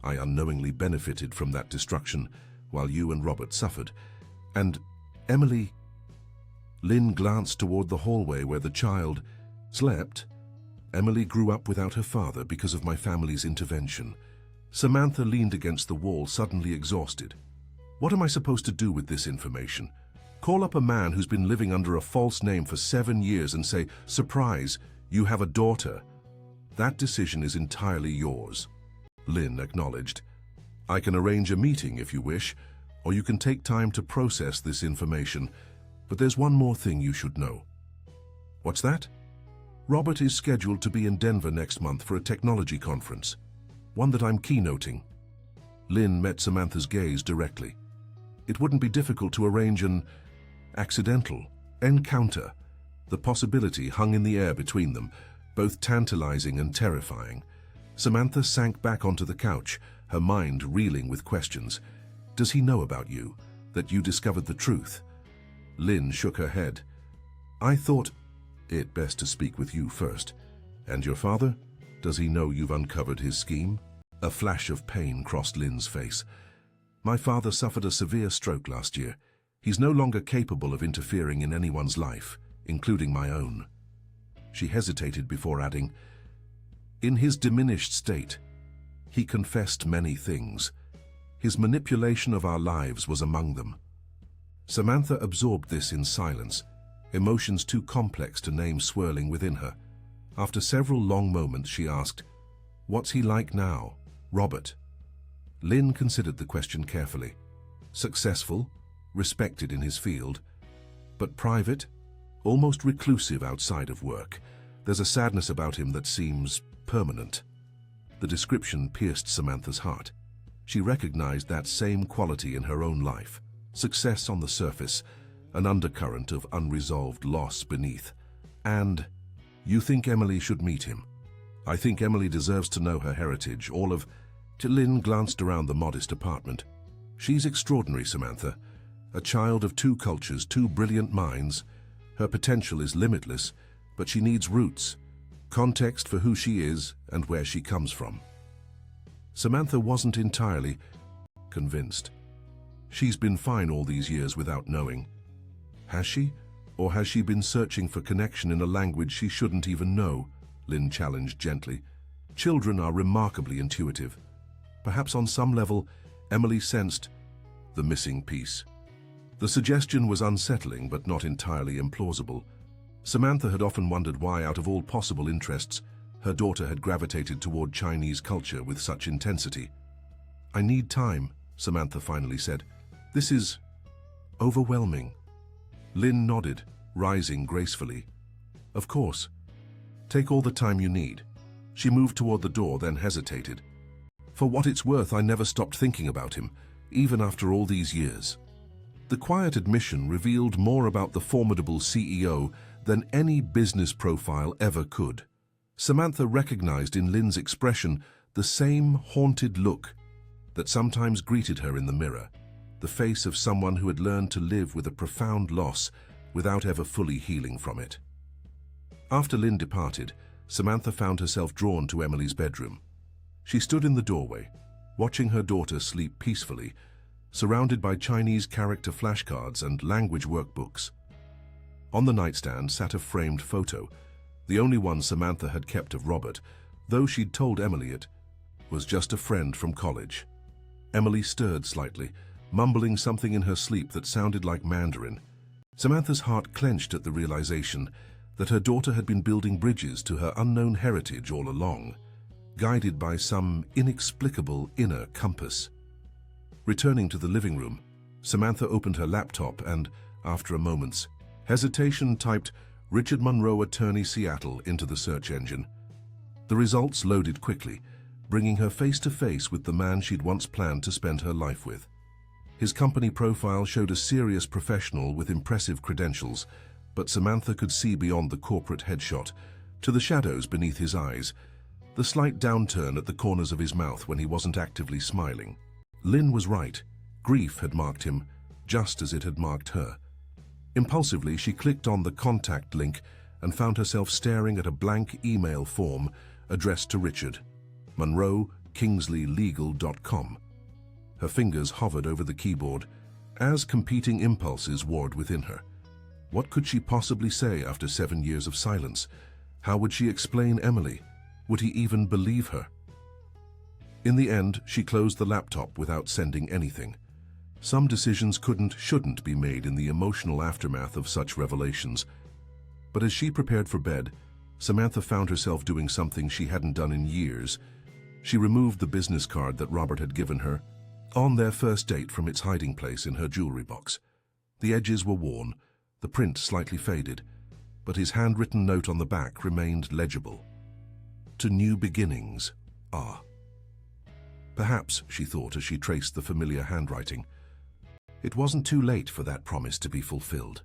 I unknowingly benefited from that destruction, while you and Robert suffered. And Emily... Lynn glanced toward the hallway where the child slept. Emily grew up without her father because of my family's intervention. Samantha leaned against the wall, suddenly exhausted. What am I supposed to do with this information? Call up a man who's been living under a false name for 7 years and say, "Surprise, you have a daughter." That decision is entirely yours. Lynn acknowledged. I can arrange a meeting if you wish, or you can take time to process this information. But there's one more thing you should know. What's that? Robert is scheduled to be in Denver next month for a technology conference, one that I'm keynoting. Lynn met Samantha's gaze directly. It wouldn't be difficult to arrange an accidental encounter. The possibility hung in the air between them, both tantalizing and terrifying. Samantha sank back onto the couch, her mind reeling with questions. Does he know about you? That you discovered the truth? Lynn shook her head. I thought it best to speak with you first. And your father? Does he know you've uncovered his scheme? A flash of pain crossed Lynn's face. My father suffered a severe stroke last year. He's no longer capable of interfering in anyone's life, including my own. She hesitated before adding, in his diminished state, he confessed many things. His manipulation of our lives was among them. Samantha absorbed this in silence, emotions too complex to name swirling within her. After several long moments, she asked, "What's he like now, Robert?" Lynn considered the question carefully. Successful, respected in his field, but private, almost reclusive outside of work. There's a sadness about him that seems permanent. The description pierced Samantha's heart. She recognized that same quality in her own life. Success on the surface, an undercurrent of unresolved loss beneath. And you think Emily should meet him? I think Emily deserves to know her heritage, all of... Lynn glanced around the modest apartment. She's extraordinary, Samantha. A child of 2 cultures, 2 brilliant minds. Her potential is limitless, but she needs roots, context for who she is and where she comes from. Samantha wasn't entirely convinced. She's been fine all these years without knowing. Has she? Or has she been searching for connection in a language she shouldn't even know? Lynn challenged gently. Children are remarkably intuitive. Perhaps on some level, Emily sensed the missing piece. The suggestion was unsettling but not entirely implausible. Samantha had often wondered why, out of all possible interests, her daughter had gravitated toward Chinese culture with such intensity. I need time, Samantha finally said. This is overwhelming. Lynn nodded, rising gracefully. Of course. Take all the time you need. She moved toward the door, then hesitated. For what it's worth, I never stopped thinking about him, even after all these years. The quiet admission revealed more about the formidable CEO than any business profile ever could. Samantha recognized in Lynn's expression the same haunted look that sometimes greeted her in the mirror, the face of someone who had learned to live with a profound loss without ever fully healing from it. After Lynn departed, Samantha found herself drawn to Emily's bedroom. She stood in the doorway, watching her daughter sleep peacefully, surrounded by Chinese character flashcards and language workbooks. On the nightstand sat a framed photo, the only one Samantha had kept of Robert, though she'd told Emily it was just a friend from college. Emily stirred slightly, mumbling something in her sleep that sounded like Mandarin. Samantha's heart clenched at the realization that her daughter had been building bridges to her unknown heritage all along, guided by some inexplicable inner compass. Returning to the living room, Samantha opened her laptop and, after a moment's hesitation, typed Richard Monroe, Attorney, Seattle into the search engine. The results loaded quickly, bringing her face to face with the man she'd once planned to spend her life with. His company profile showed a serious professional with impressive credentials, but Samantha could see beyond the corporate headshot, to the shadows beneath his eyes, the slight downturn at the corners of his mouth when he wasn't actively smiling. Lynn was right. Grief had marked him, just as it had marked her. Impulsively, she clicked on the contact link and found herself staring at a blank email form addressed to Richard, Monroe@kingsleylegal.com. Her fingers hovered over the keyboard as competing impulses warred within her. What could she possibly say after 7 years of silence? How would she explain Emily? Would he even believe her? In the end, she closed the laptop without sending anything. Some decisions shouldn't be made in the emotional aftermath of such revelations. But as she prepared for bed, Samantha found herself doing something she hadn't done in years. She removed the business card that Robert had given her on their first date from its hiding place in her jewelry box. The edges were worn, the print slightly faded, but his handwritten note on the back remained legible. To new beginnings, ah. Perhaps, she thought as she traced the familiar handwriting, it wasn't too late for that promise to be fulfilled.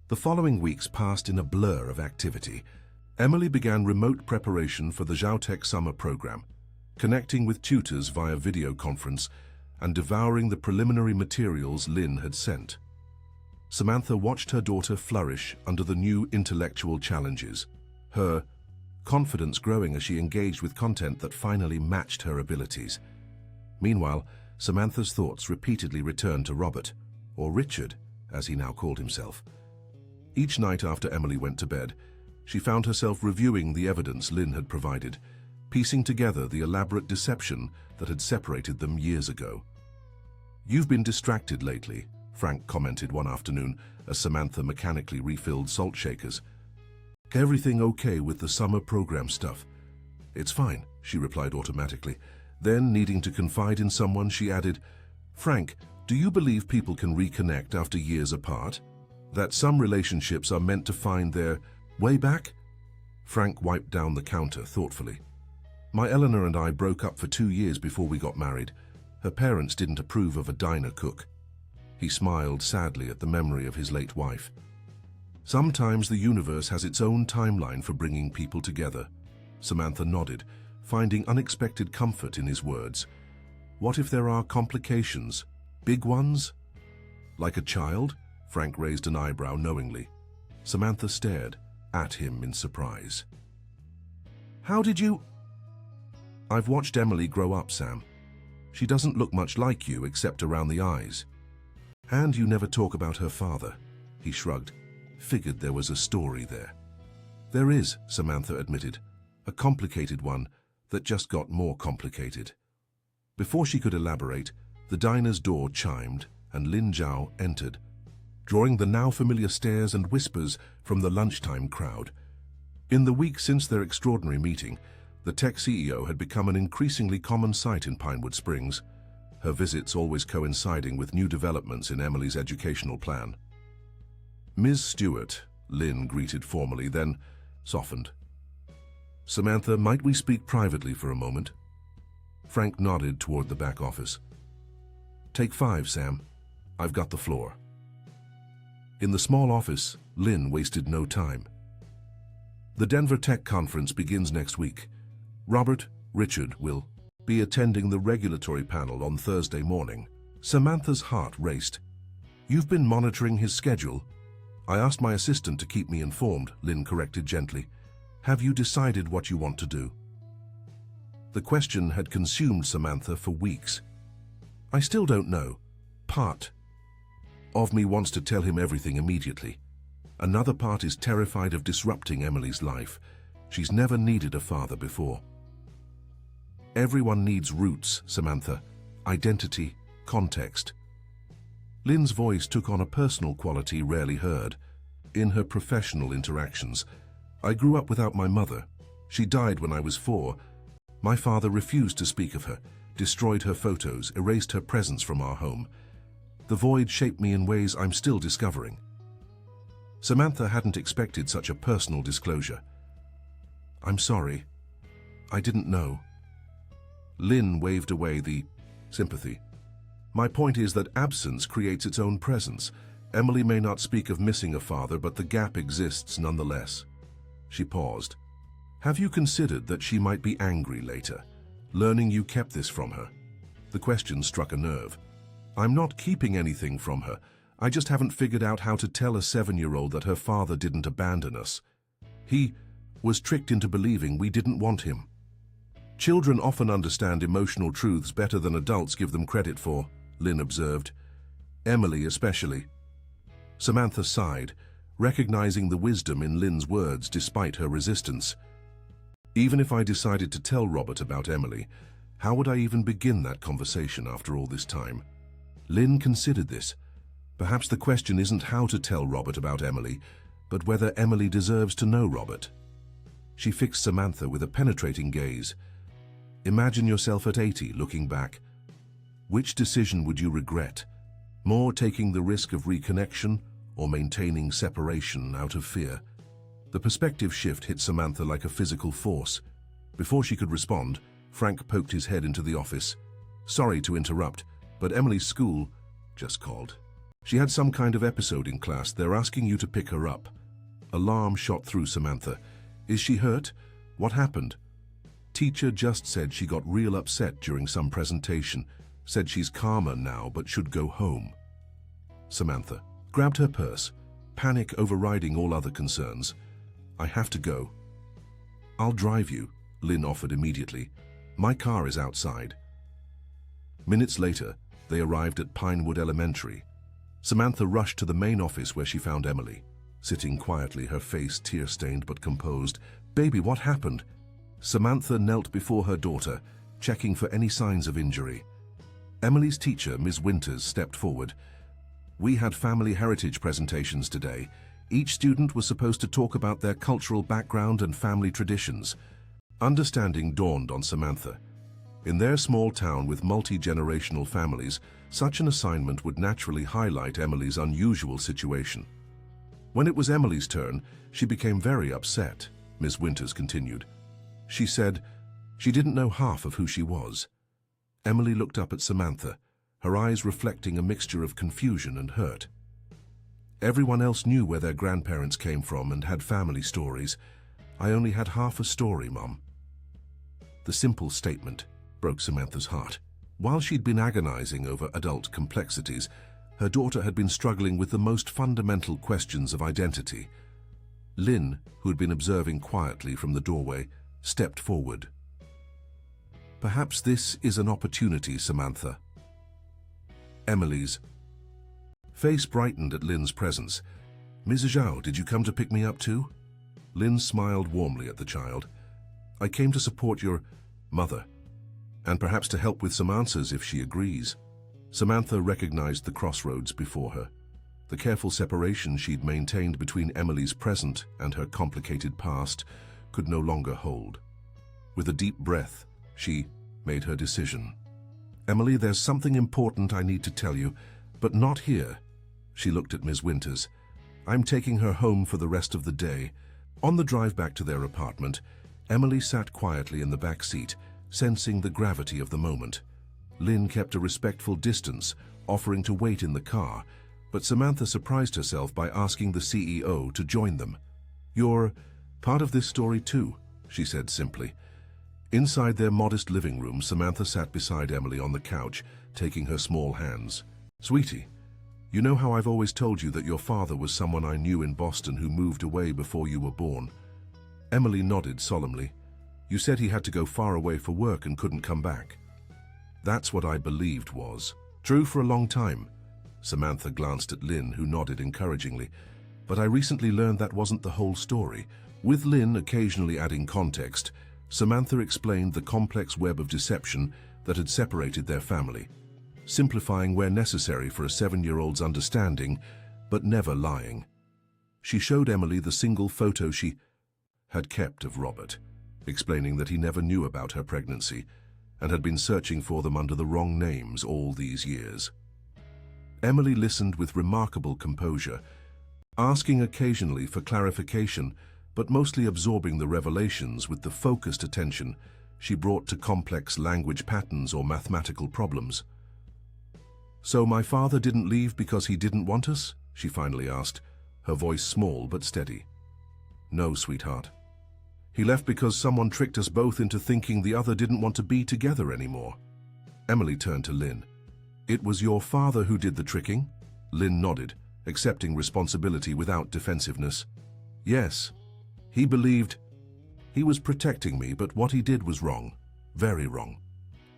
The following weeks passed in a blur of activity. Emily began remote preparation for the Zhaotech summer program, connecting with tutors via video conference and devouring the preliminary materials Lynn had sent. Samantha watched her daughter flourish under the new intellectual challenges, her confidence growing as she engaged with content that finally matched her abilities. Meanwhile, Samantha's thoughts repeatedly returned to Robert, or Richard, as he now called himself. Each night after Emily went to bed, she found herself reviewing the evidence Lynn had provided, piecing together the elaborate deception that had separated them years ago. "You've been distracted lately," Frank commented one afternoon as Samantha mechanically refilled salt shakers. "Everything okay with the summer program stuff?" "It's fine," she replied automatically. Then, needing to confide in someone, she added, "Frank, do you believe people can reconnect after years apart? That some relationships are meant to find their way back?" Frank wiped down the counter thoughtfully. "My Eleanor and I broke up for 2 years before we got married. Her parents didn't approve of a diner cook." He smiled sadly at the memory of his late wife. "Sometimes the universe has its own timeline for bringing people together." Samantha nodded, finding unexpected comfort in his words. "What if there are complications? Big ones?" "Like a child?" Frank raised an eyebrow knowingly. Samantha stared at him in surprise. "How did you—" "I've watched Emily grow up, Sam. She doesn't look much like you except around the eyes. And you never talk about her father." He shrugged. "Figured there was a story there." "There is," Samantha admitted. "A complicated one that just got more complicated." Before she could elaborate, the diner's door chimed and Lin Zhao entered, drawing the now familiar stares and whispers from the lunchtime crowd. In the week since their extraordinary meeting, the tech CEO had become an increasingly common sight in Pinewood Springs, her visits always coinciding with new developments in Emily's educational plan. "Ms. Stewart," Lynn greeted formally, then softened. "Samantha, might we speak privately for a moment?" Frank nodded toward the back office. "Take 5, Sam. I've got the floor." In the small office, Lynn wasted no time. "The Denver Tech Conference begins next week. Robert, Richard will be attending the regulatory panel on Thursday morning." Samantha's heart raced. "You've been monitoring his schedule?" "I asked my assistant to keep me informed," Lynn corrected gently. "Have you decided what you want to do?" The question had consumed Samantha for weeks. "I still don't know. Part of me wants to tell him everything immediately. Another part is terrified of disrupting Emily's life. She's never needed a father before." "Everyone needs roots, Samantha. Identity, context." Lynn's voice took on a personal quality rarely heard. In her professional interactions, "I grew up without my mother. She died when I was 4. My father refused to speak of her, destroyed her photos, erased her presence from our home. The void shaped me in ways I'm still discovering." Samantha hadn't expected such a personal disclosure. "I'm sorry. I didn't know." Lynn waved away the sympathy. "My point is that absence creates its own presence. Emily may not speak of missing a father, but the gap exists nonetheless." She paused. "Have you considered that she might be angry later, learning you kept this from her?" The question struck a nerve. "I'm not keeping anything from her. I just haven't figured out how to tell a 7-year-old that her father didn't abandon us." He was tricked into believing we didn't want him. Children often understand emotional truths better than adults give them credit for, Lynn observed. Emily especially. Samantha sighed, recognizing the wisdom in Lynn's words despite her resistance. Even if I decided to tell Robert about Emily, how would I even begin that conversation after all this time? Lynn considered this. Perhaps the question isn't how to tell Robert about Emily, but whether Emily deserves to know Robert. She fixed Samantha with a penetrating gaze. Imagine yourself at 80 looking back. Which decision would you regret? More taking the risk of reconnection or maintaining separation out of fear? The perspective shift hit Samantha like a physical force. Before she could respond, Frank poked his head into the office. Sorry to interrupt, but Emily's school just called. She had some kind of episode in class. They're asking you to pick her up. Alarm shot through Samantha. Is she hurt? What happened? Teacher just said she got real upset during some presentation. Said she's calmer now but should go home. Samantha grabbed her purse, panic overriding all other concerns. I have to go. I'll drive you, Lynn offered immediately. My car is outside. Minutes later, they arrived at Pinewood Elementary. Samantha rushed to the main office where she found Emily, sitting quietly, her face tear-stained but composed. Baby, what happened? Samantha knelt before her daughter, checking for any signs of injury. Emily's teacher, Ms. Winters, stepped forward. We had family heritage presentations today. Each student was supposed to talk about their cultural background and family traditions. Understanding dawned on Samantha. In their small town with multi-generational families, such an assignment would naturally highlight Emily's unusual situation. When it was Emily's turn, she became very upset, Ms. Winters continued. She said she didn't know half of who she was. Emily looked up at Samantha, her eyes reflecting a mixture of confusion and hurt. Everyone else knew where their grandparents came from and had family stories. I only had half a story, Mum. The simple statement broke Samantha's heart. While she'd been agonizing over adult complexities, her daughter had been struggling with the most fundamental questions of identity. Lynn, who had been observing quietly from the doorway, stepped forward. Perhaps this is an opportunity, Samantha. Emily's face brightened at Lynn's presence. Ms. Zhao, did you come to pick me up too? Lynn smiled warmly at the child. I came to support your mother, and perhaps to help with some answers if she agrees. Samantha recognized the crossroads before her. The careful separation she'd maintained between Emily's present and her complicated past could no longer hold. With a deep breath, she made her decision. Emily, there's something important I need to tell you, but not here. She looked at Ms. Winters. I'm taking her home for the rest of the day. On the drive back to their apartment, Emily sat quietly in the back seat, sensing the gravity of the moment. Lynn kept a respectful distance, offering to wait in the car, but Samantha surprised herself by asking the CEO to join them. You're part of this story too, she said simply. Inside their modest living room, Samantha sat beside Emily on the couch, taking her small hands. Sweetie, you know how I've always told you that your father was someone I knew in Boston who moved away before you were born? Emily nodded solemnly. You said he had to go far away for work and couldn't come back. That's what I believed was true for a long time. Samantha glanced at Lynn, who nodded encouragingly. But I recently learned that wasn't the whole story. With Lynn occasionally adding context, Samantha explained the complex web of deception that had separated their family, simplifying where necessary for a 7-year-old's understanding, but never lying. She showed Emily the single photo she had kept of Robert, explaining that he never knew about her pregnancy and had been searching for them under the wrong names all these years. Emily listened with remarkable composure, asking occasionally for clarification, but mostly absorbing the revelations with the focused attention she brought to complex language patterns or mathematical problems. So my father didn't leave because he didn't want us? She finally asked, her voice small but steady. No, sweetheart. He left because someone tricked us both into thinking the other didn't want to be together anymore. Emily turned to Lynn. It was your father who did the tricking? Lynn nodded, accepting responsibility without defensiveness. Yes. He believed he was protecting me, but what he did was wrong. Very wrong.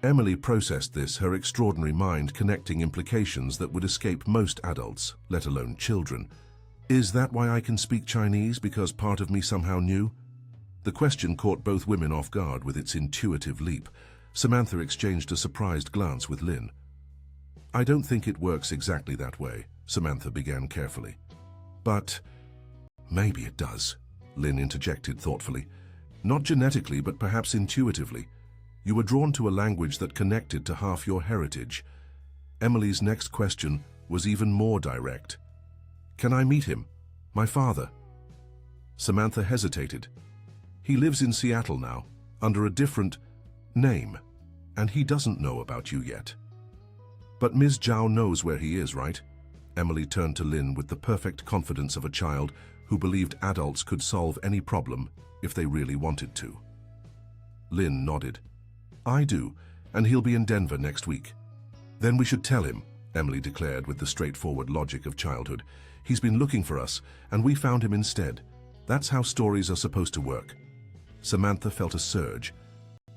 Emily processed this, her extraordinary mind connecting implications that would escape most adults, let alone children. Is that why I can speak Chinese, because part of me somehow knew? The question caught both women off guard with its intuitive leap. Samantha exchanged a surprised glance with Lynn. I don't think it works exactly that way, Samantha began carefully. But maybe it does, Lynn interjected thoughtfully. Not genetically, but perhaps intuitively. You were drawn to a language that connected to half your heritage. Emily's next question was even more direct. Can I meet him? My father? Samantha hesitated. He lives in Seattle now, under a different name, and he doesn't know about you yet. But Ms. Zhao knows where he is, right? Emily turned to Lynn with the perfect confidence of a child who believed adults could solve any problem if they really wanted to. Lynn nodded. I do, and he'll be in Denver next week. Then we should tell him, Emily declared with the straightforward logic of childhood. He's been looking for us, and we found him instead. That's how stories are supposed to work. Samantha felt a surge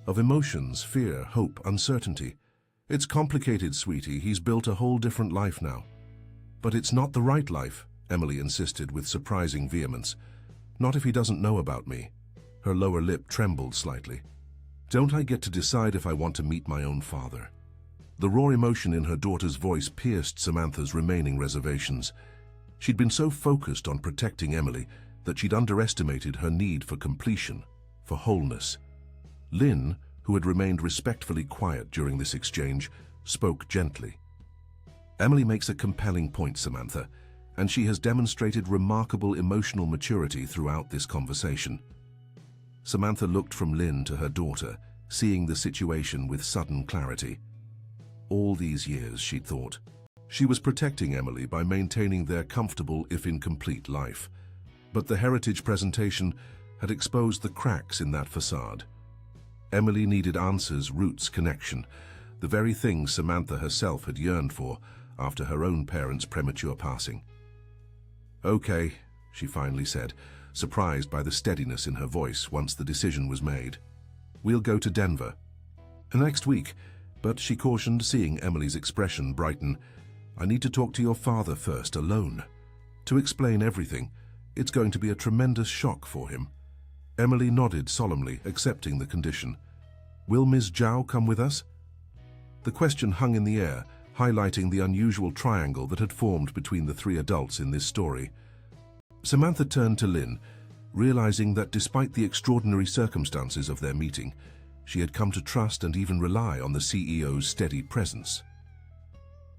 of emotions, fear, hope, uncertainty. It's complicated, sweetie. He's built a whole different life now. But it's not the right life, Emily insisted with surprising vehemence. Not if he doesn't know about me. Her lower lip trembled slightly. Don't I get to decide if I want to meet my own father? The raw emotion in her daughter's voice pierced Samantha's remaining reservations. She'd been so focused on protecting Emily that she'd underestimated her need for completion, for wholeness. Lynn, who had remained respectfully quiet during this exchange, spoke gently. Emily makes a compelling point, Samantha, and she has demonstrated remarkable emotional maturity throughout this conversation. Samantha looked from Lynn to her daughter, seeing the situation with sudden clarity. All these years, she'd thought, she was protecting Emily by maintaining their comfortable, if incomplete, life. But the heritage presentation had exposed the cracks in that facade. Emily needed answers, roots, connection, the very thing Samantha herself had yearned for after her own parents' premature passing. Okay, she finally said, surprised by the steadiness in her voice once the decision was made. We'll go to Denver. Next week, but she cautioned, seeing Emily's expression brighten. I need to talk to your father first, alone. To explain everything. It's going to be a tremendous shock for him. Emily nodded solemnly, accepting the condition. Will Ms. Zhao come with us? The question hung in the air, highlighting the unusual triangle that had formed between the three adults in this story. Samantha turned to Lynn, realizing that despite the extraordinary circumstances of their meeting, she had come to trust and even rely on the CEO's steady presence.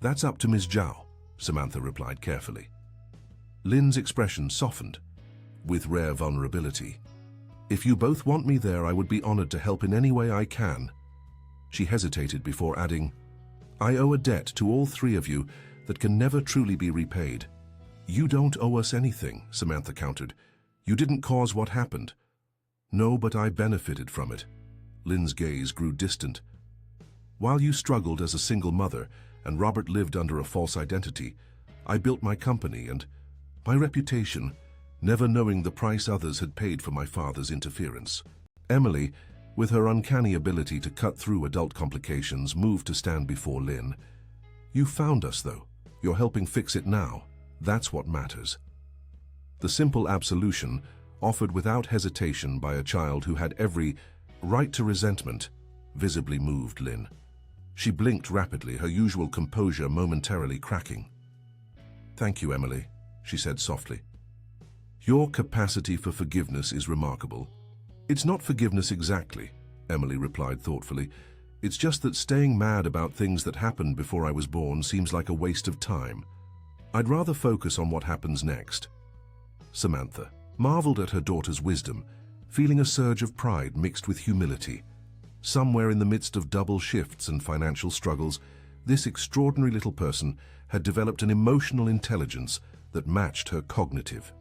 That's up to Ms. Zhao, Samantha replied carefully. Lynn's expression softened, with rare vulnerability. If you both want me there, I would be honored to help in any way I can. She hesitated before adding, I owe a debt to all three of you that can never truly be repaid. You don't owe us anything, Samantha countered. You didn't cause what happened. No, but I benefited from it. Lynn's gaze grew distant. While you struggled as a single mother and Robert lived under a false identity, I built my company and my reputation, never knowing the price others had paid for my father's interference. Emily, with her uncanny ability to cut through adult complications, moved to stand before Lynn. You found us, though. You're helping fix it now. That's what matters. The simple absolution, offered without hesitation by a child who had every right to resentment, visibly moved Lynn. She blinked rapidly, her usual composure momentarily cracking. Thank you, Emily, she said softly. Your capacity for forgiveness is remarkable. It's not forgiveness exactly, Emily replied thoughtfully. It's just that staying mad about things that happened before I was born seems like a waste of time. I'd rather focus on what happens next. Samantha marveled at her daughter's wisdom, feeling a surge of pride mixed with humility. Somewhere in the midst of double shifts and financial struggles, this extraordinary little person had developed an emotional intelligence that matched her cognitive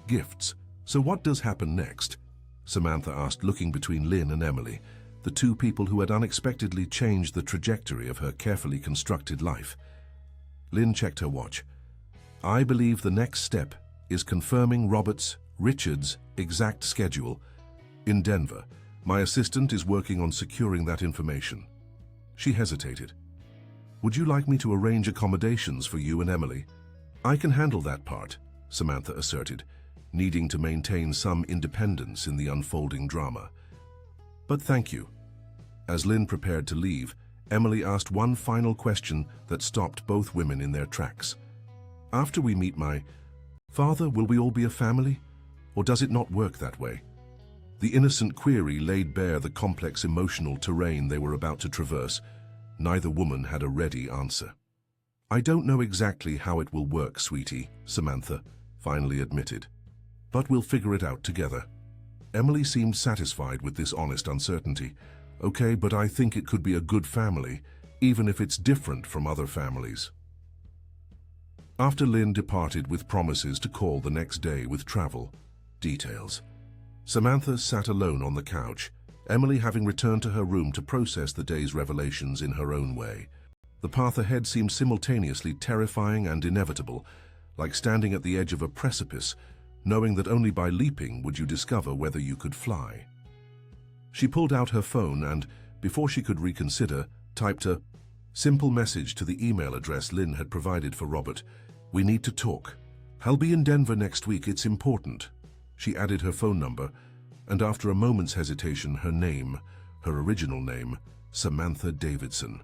gifts. So what does happen next? Samantha asked, looking between Lynn and Emily, the two people who had unexpectedly changed the trajectory of her carefully constructed life. Lynn checked her watch. I believe the next step is confirming Robert's, Richard's, exact schedule. In Denver, my assistant is working on securing that information. She hesitated. Would you like me to arrange accommodations for you and Emily? I can handle that part, Samantha asserted, needing to maintain some independence in the unfolding drama. But thank you. As Lynn prepared to leave, Emily asked one final question that stopped both women in their tracks. After we meet my father, will we all be a family? Or does it not work that way? The innocent query laid bare the complex emotional terrain they were about to traverse. Neither woman had a ready answer. I don't know exactly how it will work, sweetie, Samantha finally admitted. But we'll figure it out together. Emily seemed satisfied with this honest uncertainty. Okay, but I think it could be a good family, even if it's different from other families. After Lynn departed with promises to call the next day with travel details, Samantha sat alone on the couch, Emily having returned to her room to process the day's revelations in her own way. The path ahead seemed simultaneously terrifying and inevitable, like standing at the edge of a precipice, knowing that only by leaping would you discover whether you could fly. She pulled out her phone and, before she could reconsider, typed a simple message to the email address Lynn had provided for Robert. We need to talk. I'll be in Denver next week, it's important. She added her phone number, and after a moment's hesitation, her name, her original name, Samantha Davidson.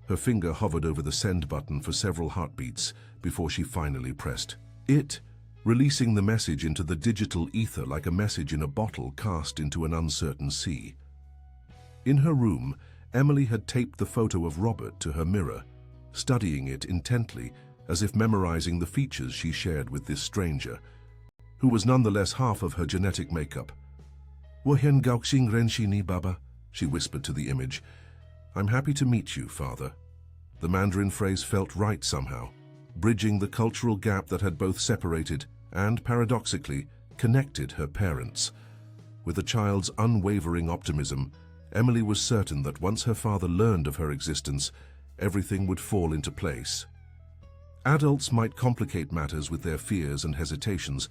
Her finger hovered over the send button for several heartbeats before she finally pressed it, releasing the message into the digital ether like a message in a bottle cast into an uncertain sea. In her room, Emily had taped the photo of Robert to her mirror, studying it intently as if memorizing the features she shared with this stranger, who was nonetheless half of her genetic makeup. "Wohen gauxing renshini, Baba," she whispered to the image. "I'm happy to meet you, Father." The Mandarin phrase felt right somehow, bridging the cultural gap that had both separated and, paradoxically, connected her parents. With the child's unwavering optimism, Emily was certain that once her father learned of her existence, everything would fall into place. Adults might complicate matters with their fears and hesitations,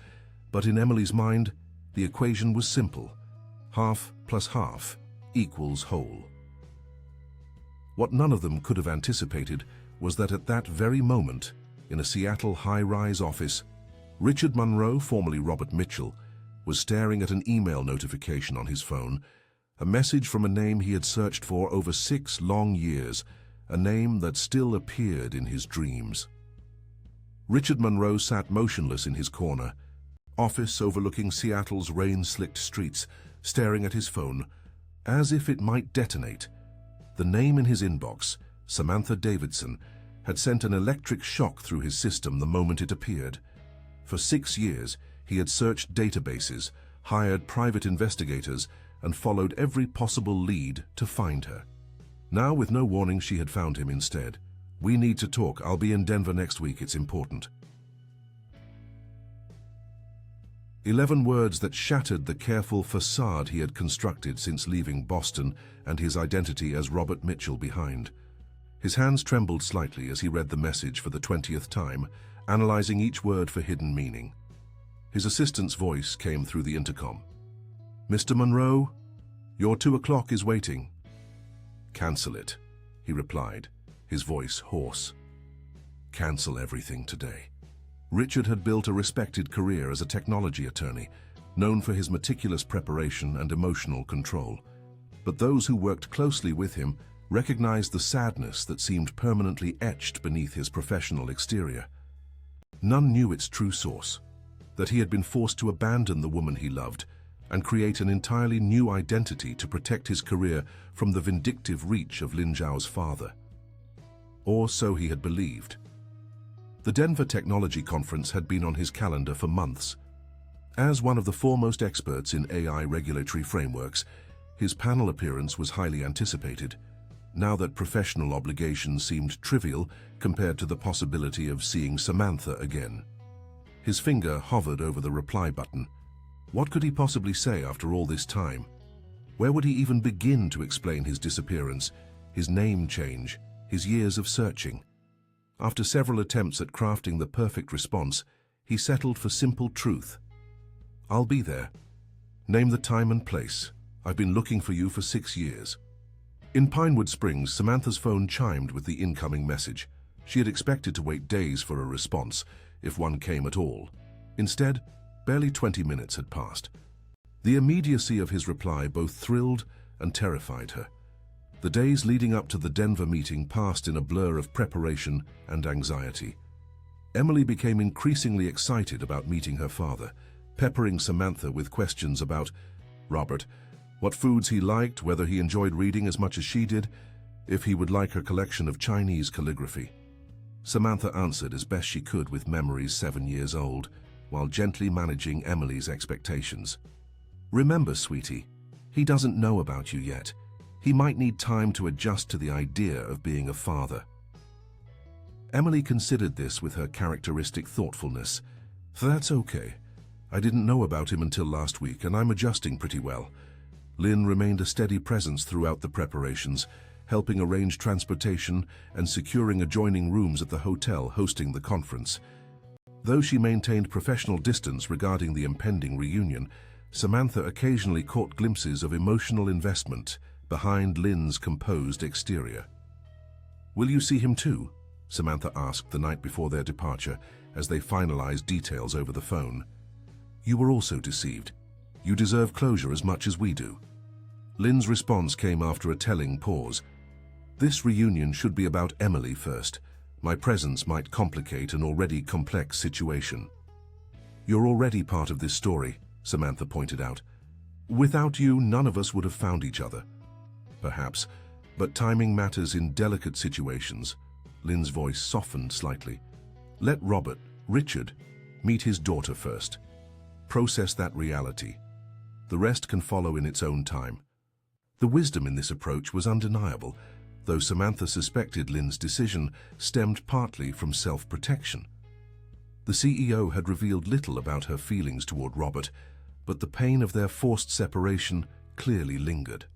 but in Emily's mind, the equation was simple. Half plus half equals whole. What none of them could have anticipated was that at that very moment, in a Seattle high-rise office, Richard Monroe, formerly Robert Mitchell, was staring at an email notification on his phone, a message from a name he had searched for over 6 long years, a name that still appeared in his dreams. Richard Monroe sat motionless in his corner, office overlooking Seattle's rain-slicked streets, staring at his phone, as if it might detonate. The name in his inbox, Samantha Davidson, had sent an electric shock through his system the moment it appeared. For 6 years, he had searched databases, hired private investigators, and followed every possible lead to find her. Now, with no warning, she had found him instead. "We need to talk. I'll be in Denver next week. It's important." 11 words that shattered the careful facade he had constructed since leaving Boston and his identity as Robert Mitchell behind. His hands trembled slightly as he read the message for the 20th time, analyzing each word for hidden meaning. His assistant's voice came through the intercom. "Mr. Monroe, your 2 o'clock is waiting." "Cancel it," he replied, his voice hoarse. "Cancel everything today." Richard had built a respected career as a technology attorney, known for his meticulous preparation and emotional control. But those who worked closely with him recognized the sadness that seemed permanently etched beneath his professional exterior. None knew its true source, that he had been forced to abandon the woman he loved and create an entirely new identity to protect his career from the vindictive reach of Lin Zhao's father. Or so he had believed. The Denver Technology Conference had been on his calendar for months. As one of the foremost experts in AI regulatory frameworks, his panel appearance was highly anticipated, now that professional obligations seemed trivial compared to the possibility of seeing Samantha again. His finger hovered over the reply button. What could he possibly say after all this time? Where would he even begin to explain his disappearance, his name change, his years of searching? After several attempts at crafting the perfect response, he settled for simple truth. I'll be there. Name the time and place. I've been looking for you for 6 years. In Pinewood Springs, Samantha's phone chimed with the incoming message. She had expected to wait days for a response, if one came at all. Instead, barely 20 minutes had passed. The immediacy of his reply both thrilled and terrified her. The days leading up to the Denver meeting passed in a blur of preparation and anxiety. Emily became increasingly excited about meeting her father, peppering Samantha with questions about Robert, what foods he liked, whether he enjoyed reading as much as she did, if he would like her collection of Chinese calligraphy. Samantha answered as best she could with memories 7 years old, while gently managing Emily's expectations. Remember, sweetie, he doesn't know about you yet. He might need time to adjust to the idea of being a father. Emily considered this with her characteristic thoughtfulness. That's okay. I didn't know about him until last week, and I'm adjusting pretty well. Lynn remained a steady presence throughout the preparations, helping arrange transportation and securing adjoining rooms at the hotel hosting the conference. Though she maintained professional distance regarding the impending reunion, Samantha occasionally caught glimpses of emotional investment behind Lynn's composed exterior. "Will you see him too?" Samantha asked the night before their departure as they finalized details over the phone. "You were also deceived. You deserve closure as much as we do." Lynn's response came after a telling pause. "This reunion should be about Emily first. My presence might complicate an already complex situation." "You're already part of this story," Samantha pointed out. "Without you, none of us would have found each other." "Perhaps, but timing matters in delicate situations." Lynn's voice softened slightly. "Let Richard, meet his daughter first. Process that reality. The rest can follow in its own time." The wisdom in this approach was undeniable, though Samantha suspected Lynn's decision stemmed partly from self-protection. The CEO had revealed little about her feelings toward Robert, but the pain of their forced separation clearly lingered.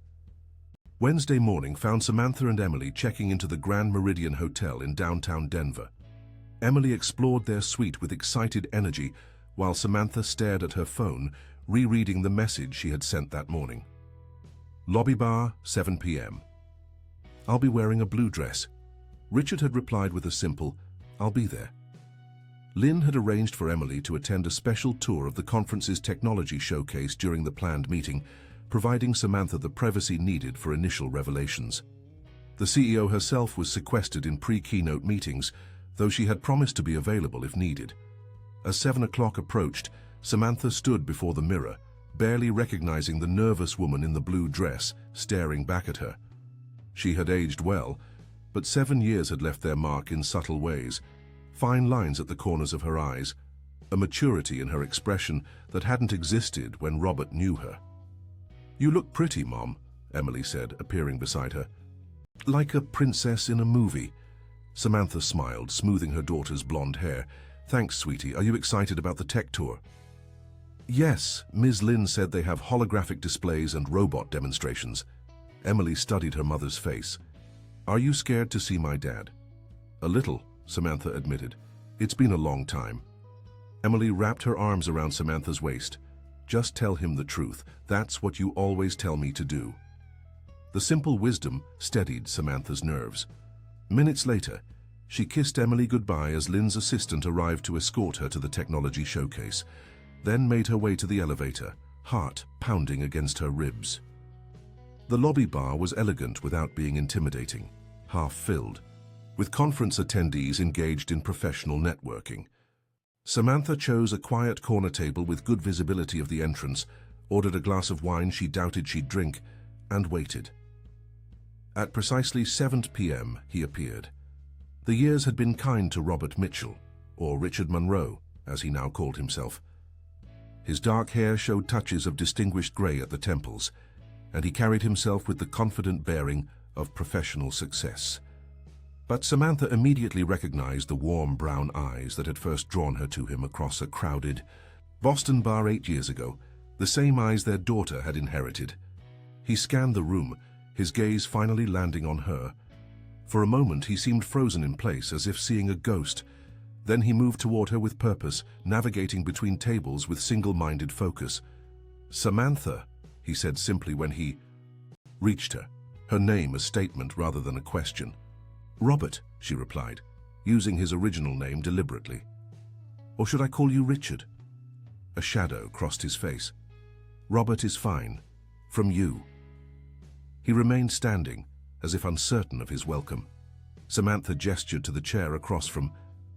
Wednesday morning found Samantha and Emily checking into the Grand Meridian Hotel in downtown Denver. Emily explored their suite with excited energy, while Samantha stared at her phone, rereading the message she had sent that morning. Lobby bar, 7 p.m. "I'll be wearing a blue dress." Richard had replied with a simple, "I'll be there." Lynn had arranged for Emily to attend a special tour of the conference's technology showcase during the planned meeting, providing Samantha the privacy needed for initial revelations. The CEO herself was sequestered in pre-keynote meetings, though she had promised to be available if needed. As 7 o'clock approached, Samantha stood before the mirror, barely recognizing the nervous woman in the blue dress staring back at her. She had aged well, but 7 years had left their mark in subtle ways, fine lines at the corners of her eyes, a maturity in her expression that hadn't existed when Robert knew her. "You look pretty, Mom," Emily said, appearing beside her. "Like a princess in a movie." Samantha smiled, smoothing her daughter's blonde hair. "Thanks, sweetie. Are you excited about the tech tour?" "Yes, Ms. Lynn said they have holographic displays and robot demonstrations." Emily studied her mother's face. "Are you scared to see my dad?" "A little," Samantha admitted. "It's been a long time." Emily wrapped her arms around Samantha's waist. "Just tell him the truth. That's what you always tell me to do." The simple wisdom steadied Samantha's nerves. Minutes later, she kissed Emily goodbye as Lynn's assistant arrived to escort her to the technology showcase, then made her way to the elevator, heart pounding against her ribs. The lobby bar was elegant without being intimidating, half-filled, with conference attendees engaged in professional networking. Samantha chose a quiet corner table with good visibility of the entrance, ordered a glass of wine she doubted she'd drink, and waited. At precisely 7 p.m., he appeared. The years had been kind to Robert Mitchell, or Richard Monroe, as he now called himself. His dark hair showed touches of distinguished gray at the temples, and he carried himself with the confident bearing of professional success. But Samantha immediately recognized the warm brown eyes that had first drawn her to him across a crowded Boston bar 8 years ago, the same eyes their daughter had inherited. He scanned the room, his gaze finally landing on her. For a moment he seemed frozen in place, as if seeing a ghost. Then he moved toward her with purpose, navigating between tables with single-minded focus. "Samantha," he said simply when he reached her, her name a statement rather than a question. "Robert," she replied, using his original name deliberately. "Or should I call you Richard?" A shadow crossed his face. "Robert is fine. From you." He remained standing, as if uncertain of his welcome. Samantha gestured to the chair across from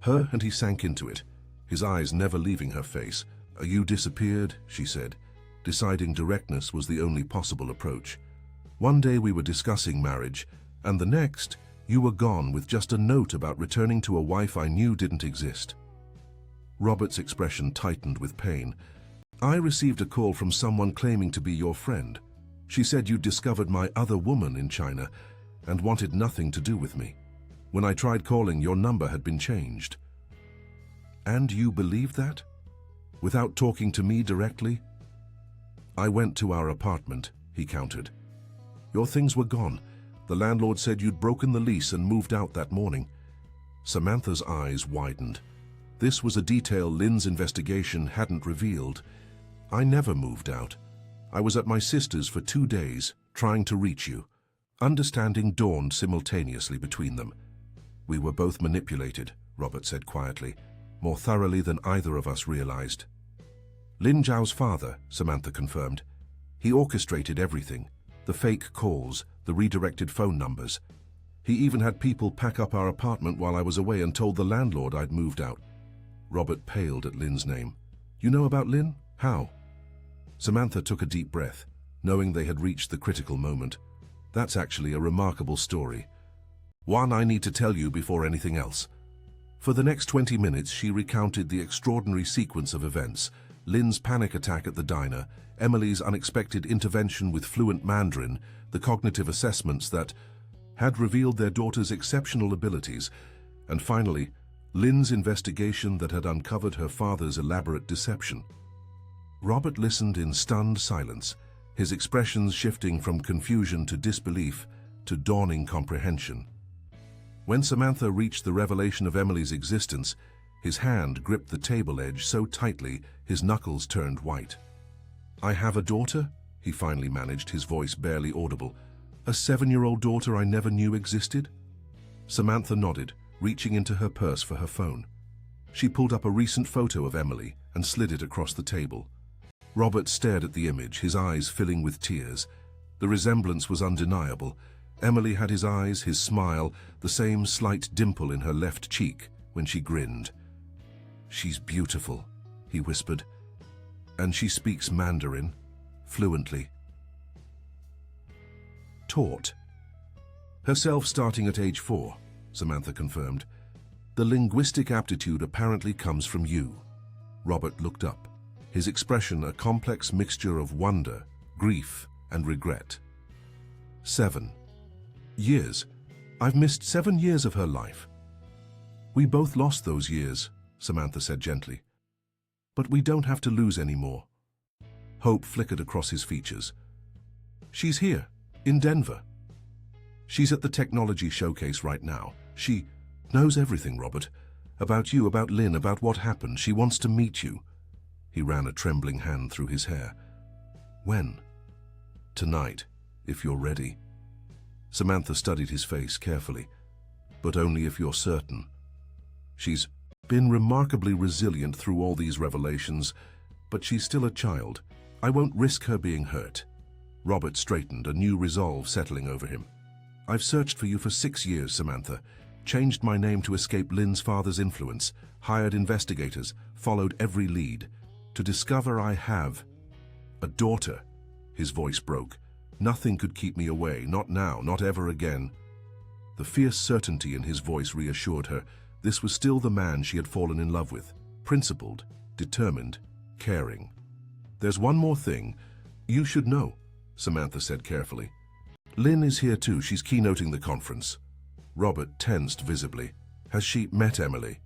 her, and he sank into it, his eyes never leaving her face. "You disappeared," she said, deciding directness was the only possible approach. "One day we were discussing marriage, and the next, you were gone with just a note about returning to a wife I knew didn't exist." Robert's expression tightened with pain. "I received a call from someone claiming to be your friend. She said you'd discovered my other woman in China and wanted nothing to do with me. When I tried calling, your number had been changed." "And you believed that? Without talking to me directly?" "I went to our apartment," he countered. "Your things were gone. The landlord said you'd broken the lease and moved out that morning." Samantha's eyes widened. This was a detail Lynn's investigation hadn't revealed. "I never moved out. I was at my sister's for 2 days, trying to reach you." Understanding dawned simultaneously between them. "We were both manipulated," Robert said quietly, "more thoroughly than either of us realized." "Lin Zhao's father," Samantha confirmed. "He orchestrated everything. The fake calls, the redirected phone numbers. He even had people pack up our apartment while I was away and told the landlord I'd moved out." Robert paled at Lynn's name. "You know about Lynn? How?" Samantha took a deep breath, knowing they had reached the critical moment. "That's actually a remarkable story. One I need to tell you before anything else." For the next 20 minutes, she recounted the extraordinary sequence of events: Lynn's panic attack at the diner, Emily's unexpected intervention with fluent Mandarin, the cognitive assessments that had revealed their daughter's exceptional abilities, and finally, Lynn's investigation that had uncovered her father's elaborate deception. Robert listened in stunned silence, his expressions shifting from confusion to disbelief to dawning comprehension. When Samantha reached the revelation of Emily's existence, his hand gripped the table edge so tightly his knuckles turned white. "I have a daughter?" he finally managed, his voice barely audible. "A 7-year-old daughter I never knew existed?" Samantha nodded, reaching into her purse for her phone. She pulled up a recent photo of Emily and slid it across the table. Robert stared at the image, his eyes filling with tears. The resemblance was undeniable. Emily had his eyes, his smile, the same slight dimple in her left cheek when she grinned. "She's beautiful," he whispered. "And she speaks Mandarin fluently." "Taught." "Herself starting at age 4, Samantha confirmed. "The linguistic aptitude apparently comes from you." Robert looked up, his expression a complex mixture of wonder, grief, and regret. 7 years. I've missed 7 years of her life." "We both lost those years," Samantha said gently. "But we don't have to lose any more." Hope flickered across his features. "She's here, in Denver. She's at the technology showcase right now. She knows everything, Robert. About you, about Lynn, about what happened. She wants to meet you." He ran a trembling hand through his hair. "When?" "Tonight, if you're ready." Samantha studied his face carefully. "But only if you're certain. She's been remarkably resilient through all these revelations, but she's still a child. I won't risk her being hurt." Robert straightened, a new resolve settling over him. "I've searched for you for 6 years, Samantha. Changed my name to escape Lynn's father's influence, hired investigators, followed every lead, to discover I have a daughter." His voice broke. "Nothing could keep me away, not now, not ever again." The fierce certainty in his voice reassured her. This was still the man she had fallen in love with, principled, determined, caring. "There's one more thing you should know," Samantha said carefully. "Lynn is here too. She's keynoting the conference." Robert tensed visibly. "Has she met Emily?"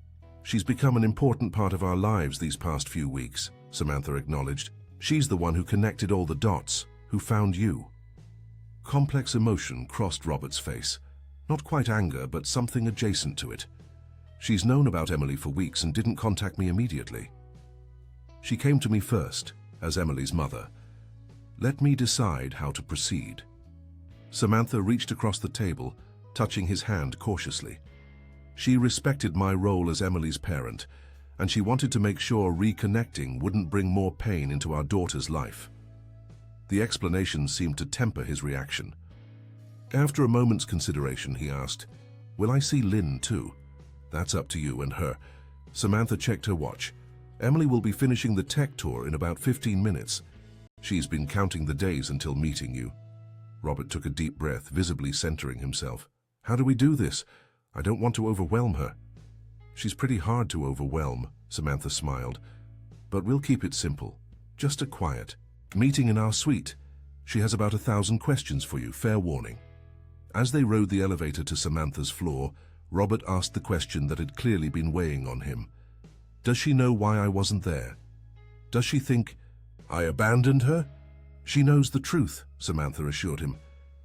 "She's become an important part of our lives these past few weeks," Samantha acknowledged. "She's the one who connected all the dots, who found you." Complex emotion crossed Robert's face. Not quite anger, but something adjacent to it. She's known about Emily for weeks and didn't contact me immediately. She came to me first, as Emily's mother. Let me decide how to proceed. Samantha reached across the table, touching his hand cautiously. She respected my role as Emily's parent, and she wanted to make sure reconnecting wouldn't bring more pain into our daughter's life. The explanation seemed to temper his reaction. After a moment's consideration, he asked, "Will I see Lynn too?" "That's up to you and her." Samantha checked her watch. "Emily will be finishing the tech tour in about 15 minutes. She's been counting the days until meeting you." Robert took a deep breath, visibly centering himself. "How do we do this? I don't want to overwhelm her." "She's pretty hard to overwhelm," Samantha smiled. "But we'll keep it simple. Just a quiet meeting in our suite. She has about 1,000 questions for you, fair warning." As they rode the elevator to Samantha's floor, Robert asked the question that had clearly been weighing on him. "Does she know why I wasn't there? Does she think I abandoned her?" "She knows the truth," Samantha assured him,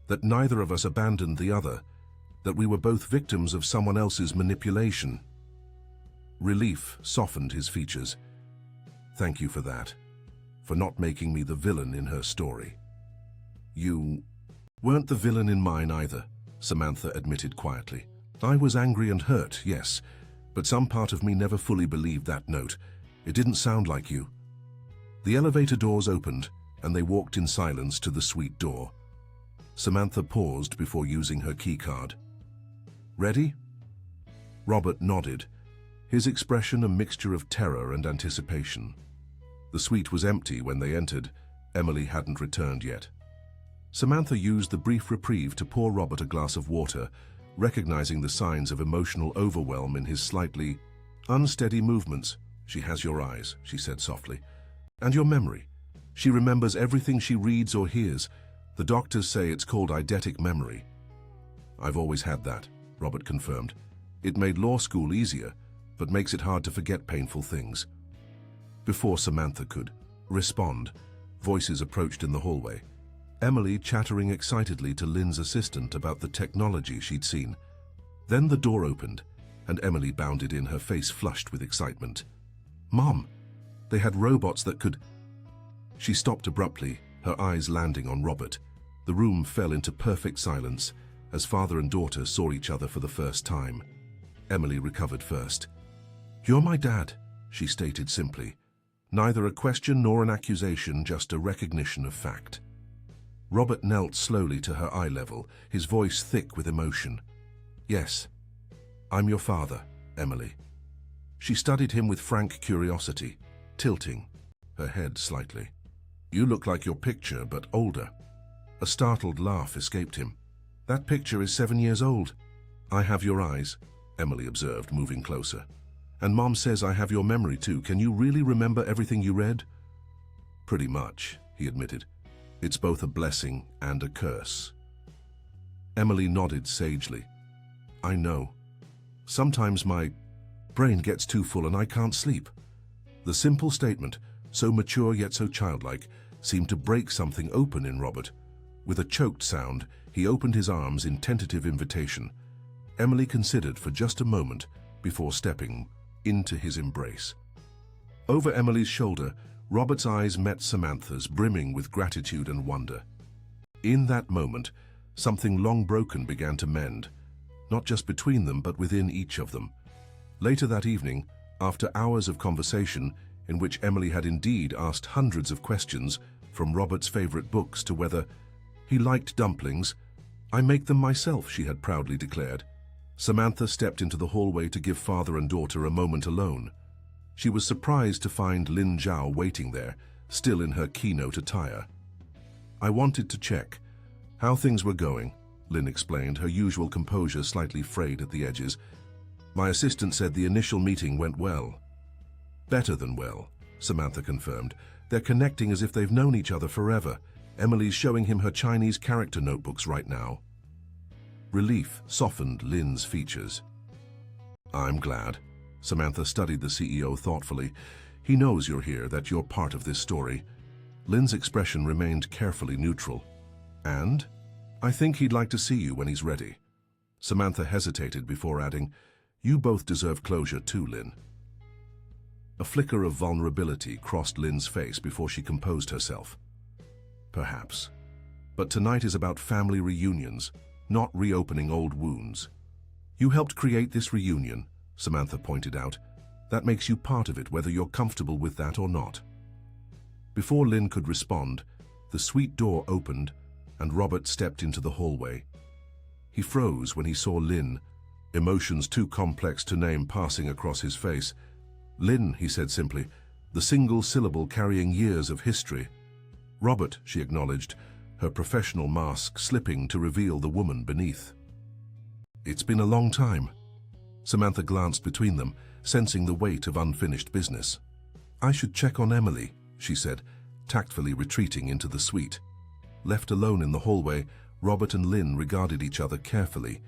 "that neither of us abandoned the other, that we were both victims of someone else's manipulation." Relief softened his features. "Thank you for that, for not making me the villain in her story." "You weren't the villain in mine either," Samantha admitted quietly. "I was angry and hurt, yes, but some part of me never fully believed that note. It didn't sound like you." The elevator doors opened, and they walked in silence to the suite door. Samantha paused before using her keycard. "Ready?" Robert nodded, his expression a mixture of terror and anticipation. The suite was empty when they entered. Emily hadn't returned yet. Samantha used the brief reprieve to pour Robert a glass of water, recognizing the signs of emotional overwhelm in his slightly unsteady movements. "She has your eyes," she said softly, "and your memory. She remembers everything she reads or hears. The doctors say it's called eidetic memory." "I've always had that," Robert confirmed. "It made law school easier, but makes it hard to forget painful things." Before Samantha could respond, voices approached in the hallway. Emily chattering excitedly to Lynn's assistant about the technology she'd seen. Then the door opened, and Emily bounded in, her face flushed with excitement. "Mom, they had robots that could—" She stopped abruptly, her eyes landing on Robert. The room fell into perfect silence as father and daughter saw each other for the first time. Emily recovered first. "You're my dad," she stated simply. Neither a question nor an accusation, just a recognition of fact. Robert knelt slowly to her eye level, his voice thick with emotion. "Yes, I'm your father, Emily." She studied him with frank curiosity, tilting her head slightly. "You look like your picture, but older." A startled laugh escaped him. "That picture is 7 years old." "I have your eyes," Emily observed, moving closer. "And Mom says I have your memory too. Can you really remember everything you read?" "Pretty much," he admitted. "It's both a blessing and a curse." Emily nodded sagely. "I know. Sometimes my brain gets too full and I can't sleep." The simple statement, so mature yet so childlike, seemed to break something open in Robert. With a choked sound, he opened his arms in tentative invitation. Emily considered for just a moment before stepping into his embrace. Over Emily's shoulder, Robert's eyes met Samantha's, brimming with gratitude and wonder. In that moment, something long broken began to mend, not just between them, but within each of them. Later that evening, after hours of conversation, in which Emily had indeed asked hundreds of questions, from Robert's favorite books to whether he liked dumplings, "I make them myself," she had proudly declared. Samantha stepped into the hallway to give father and daughter a moment alone. She was surprised to find Lin Zhao waiting there, still in her keynote attire. "I wanted to check how things were going," Lin explained, her usual composure slightly frayed at the edges. "My assistant said the initial meeting went well." "Better than well," Samantha confirmed. "They're connecting as if they've known each other forever. Emily's showing him her Chinese character notebooks right now." Relief softened Lin's features. "I'm glad." Samantha studied the CEO thoughtfully. "He knows you're here, that you're part of this story." Lin's expression remained carefully neutral. "And? I think he'd like to see you when he's ready." Samantha hesitated before adding, You both deserve closure too, Lynn. A flicker of vulnerability crossed Lynn's face before she composed herself. Perhaps. But tonight is about family reunions, not reopening old wounds. You helped create this reunion, Samantha pointed out. That makes you part of it, whether you're comfortable with that or not. Before Lynn could respond, the suite door opened and Robert stepped into the hallway. He froze when he saw Lynn, emotions too complex to name passing across his face. Lynn, he said simply, the single syllable carrying years of history. Robert, she acknowledged, her professional mask slipping to reveal the woman beneath. It's been a long time. Samantha glanced between them, sensing the weight of unfinished business. I should check on Emily, she said, tactfully retreating into the suite. Left alone in the hallway, Robert and Lynn regarded each other carefully.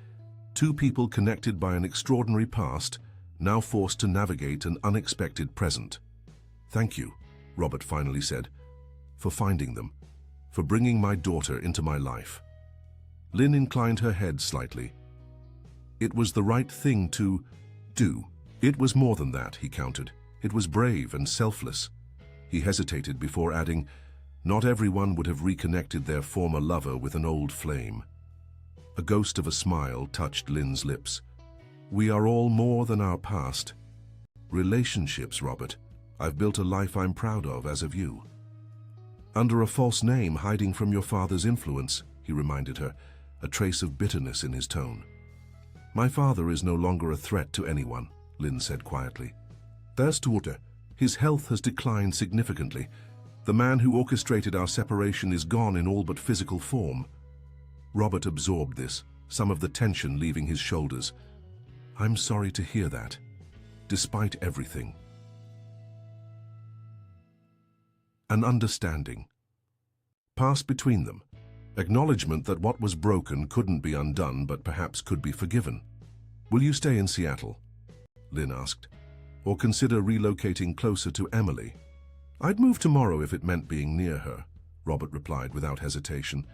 Two people connected by an extraordinary past, now forced to navigate an unexpected present. Thank you, Robert finally said, for finding them, for bringing my daughter into my life. Lynn inclined her head slightly. It was the right thing to do. It was more than that, he countered. It was brave and selfless. He hesitated before adding, not everyone would have reconnected their former lover with an old flame. A ghost of a smile touched Lynn's lips. We are all more than our past. Relationships, Robert. I've built a life I'm proud of, as have you. Under a false name hiding from your father's influence, he reminded her, a trace of bitterness in his tone. My father is no longer a threat to anyone, Lynn said quietly. There's daughter. His health has declined significantly. The man who orchestrated our separation is gone in all but physical form. Robert absorbed this, some of the tension leaving his shoulders. I'm sorry to hear that, despite everything. An understanding passed between them, acknowledgement that what was broken couldn't be undone but perhaps could be forgiven. Will you stay in Seattle? Lynn asked, or consider relocating closer to Emily? I'd move tomorrow if it meant being near her, Robert replied without hesitation.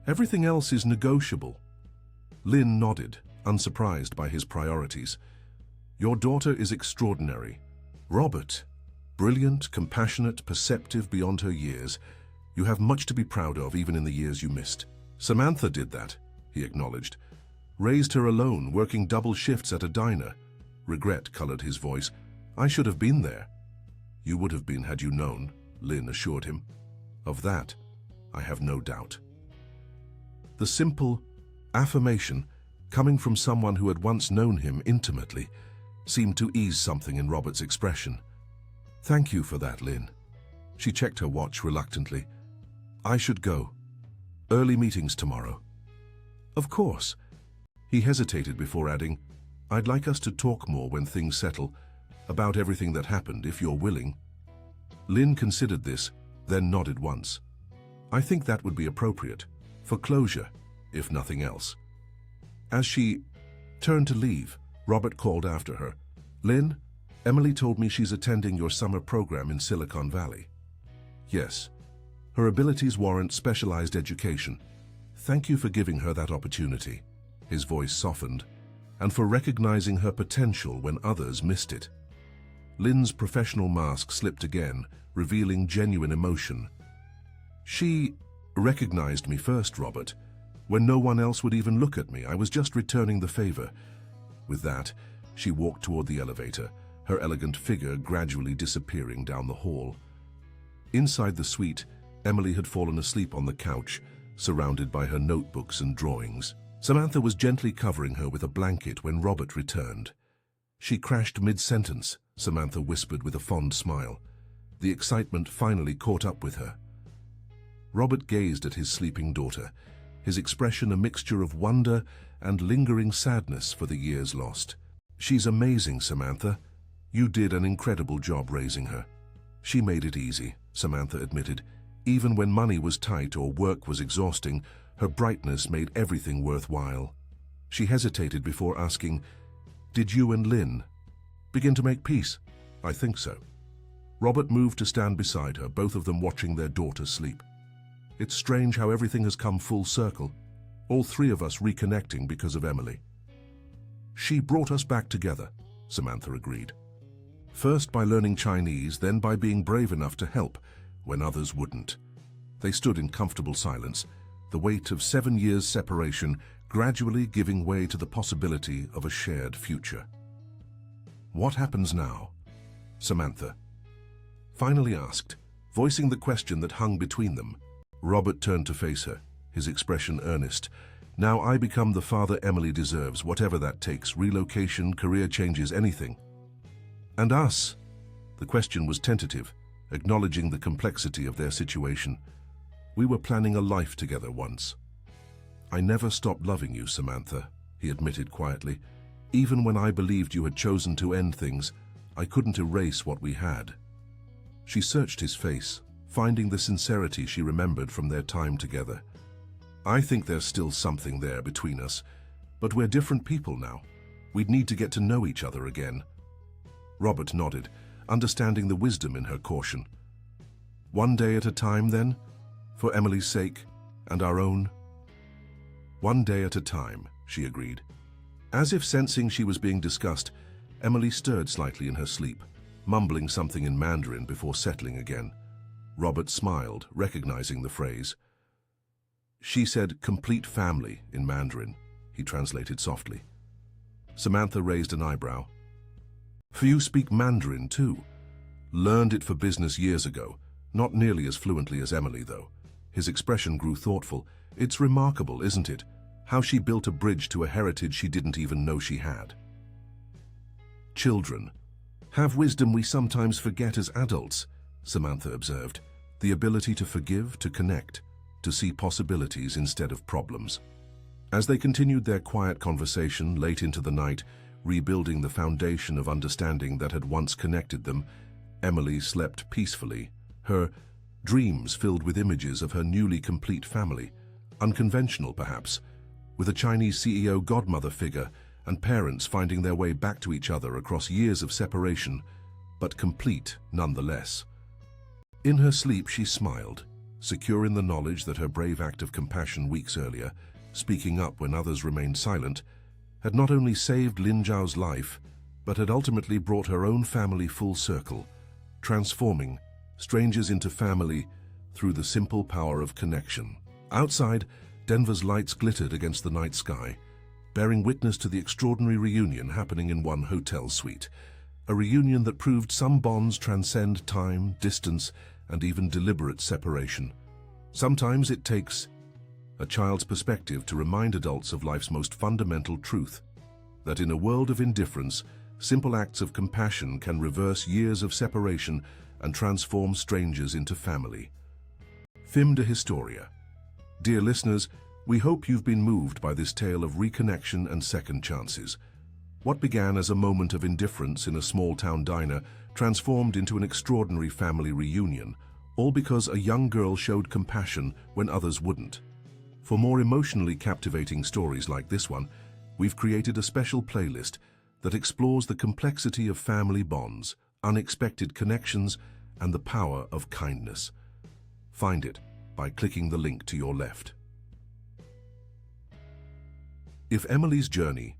Everything else is negotiable. Lynn nodded, unsurprised by his priorities. Your daughter is extraordinary. Robert, brilliant, compassionate, perceptive beyond her years. You have much to be proud of, even in the years you missed. Samantha did that, he acknowledged. Raised her alone, working double shifts at a diner. Regret colored his voice. I should have been there. You would have been had you known, Lynn assured him. Of that, I have no doubt. The simple affirmation, coming from someone who had once known him intimately, seemed to ease something in Robert's expression. Thank you for that, Lynn. She checked her watch reluctantly. I should go. Early meetings tomorrow. Of course. He hesitated before adding, I'd like us to talk more when things settle, about everything that happened, if you're willing. Lynn considered this, then nodded once. I think that would be appropriate, for closure, if nothing else. As she turned to leave, Robert called after her. Lynn, Emily told me she's attending your summer program in Silicon Valley. Yes. Her abilities warrant specialized education. Thank you for giving her that opportunity. His voice softened, and for recognizing her potential when others missed it. Lynn's professional mask slipped again, revealing genuine emotion. She recognized me first, Robert. When no one else would even look at me, I was just returning the favor. With that, she walked toward the elevator, her elegant figure gradually disappearing down the hall. Inside the suite, Emily had fallen asleep on the couch, surrounded by her notebooks and drawings. Samantha was gently covering her with a blanket when Robert returned. She crashed mid-sentence, Samantha whispered with a fond smile. The excitement finally caught up with her. Robert gazed at his sleeping daughter, his expression a mixture of wonder and lingering sadness for the years lost. She's amazing, Samantha. You did an incredible job raising her. She made it easy, Samantha admitted. Even when money was tight or work was exhausting, her brightness made everything worthwhile. She hesitated before asking, Did you and Lynn begin to make peace? I think so. Robert moved to stand beside her, both of them watching their daughter sleep. It's strange how everything has come full circle, all three of us reconnecting because of Emily. She brought us back together, Samantha agreed. First by learning Chinese, then by being brave enough to help when others wouldn't. They stood in comfortable silence, the weight of 7 years' separation gradually giving way to the possibility of a shared future. What happens now? Samantha finally asked, voicing the question that hung between them. Robert turned to face her, his expression earnest. Now I become the father Emily deserves, whatever that takes, relocation, career changes, anything. And us? The question was tentative, acknowledging the complexity of their situation. We were planning a life together once. I never stopped loving you, Samantha, he admitted quietly. Even when I believed you had chosen to end things, I couldn't erase what we had. She searched his face, finding the sincerity she remembered from their time together. I think there's still something there between us, but we're different people now. We'd need to get to know each other again. Robert nodded, understanding the wisdom in her caution. One day at a time, then? For Emily's sake, and our own? One day at a time, she agreed. As if sensing she was being discussed, Emily stirred slightly in her sleep, mumbling something in Mandarin before settling again. Robert smiled, recognizing the phrase. She said complete family in Mandarin, he translated softly. Samantha raised an eyebrow. For you speak Mandarin too. Learned it for business years ago, not nearly as fluently as Emily though. His expression grew thoughtful. It's remarkable, isn't it? How she built a bridge to a heritage she didn't even know she had. Children have wisdom we sometimes forget as adults, Samantha observed. The ability to forgive, to connect, to see possibilities instead of problems. As they continued their quiet conversation late into the night, rebuilding the foundation of understanding that had once connected them, Emily slept peacefully, her dreams filled with images of her newly complete family, unconventional perhaps, with a Chinese CEO godmother figure and parents finding their way back to each other across years of separation, but complete nonetheless. In her sleep she smiled, secure in the knowledge that her brave act of compassion weeks earlier, speaking up when others remained silent, had not only saved Lin Zhao's life, but had ultimately brought her own family full circle, transforming strangers into family through the simple power of connection. Outside, Denver's lights glittered against the night sky, bearing witness to the extraordinary reunion happening in one hotel suite, a reunion that proved some bonds transcend time, distance, and even deliberate separation. Sometimes it takes a child's perspective to remind adults of life's most fundamental truth, that in a world of indifference, simple acts of compassion can reverse years of separation and transform strangers into family. Film de Historia. Dear listeners, we hope you've been moved by this tale of reconnection and second chances. What began as a moment of indifference in a small-town diner transformed into an extraordinary family reunion, all because a young girl showed compassion when others wouldn't. For more emotionally captivating stories like this one, we've created a special playlist that explores the complexity of family bonds, unexpected connections, and the power of kindness. Find it by clicking the link to your left. If Emily's journey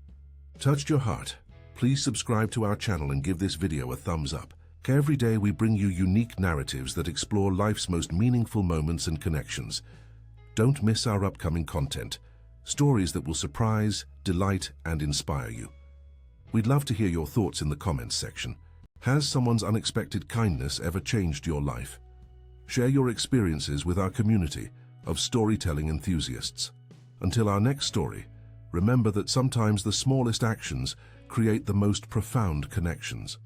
touched your heart, please subscribe to our channel and give this video a thumbs up. Every day we bring you unique narratives that explore life's most meaningful moments and connections. Don't miss our upcoming content, stories that will surprise, delight, and inspire you. We'd love to hear your thoughts in the comments section. Has someone's unexpected kindness ever changed your life? Share your experiences with our community of storytelling enthusiasts. Until our next story, remember that sometimes the smallest actions create the most profound connections.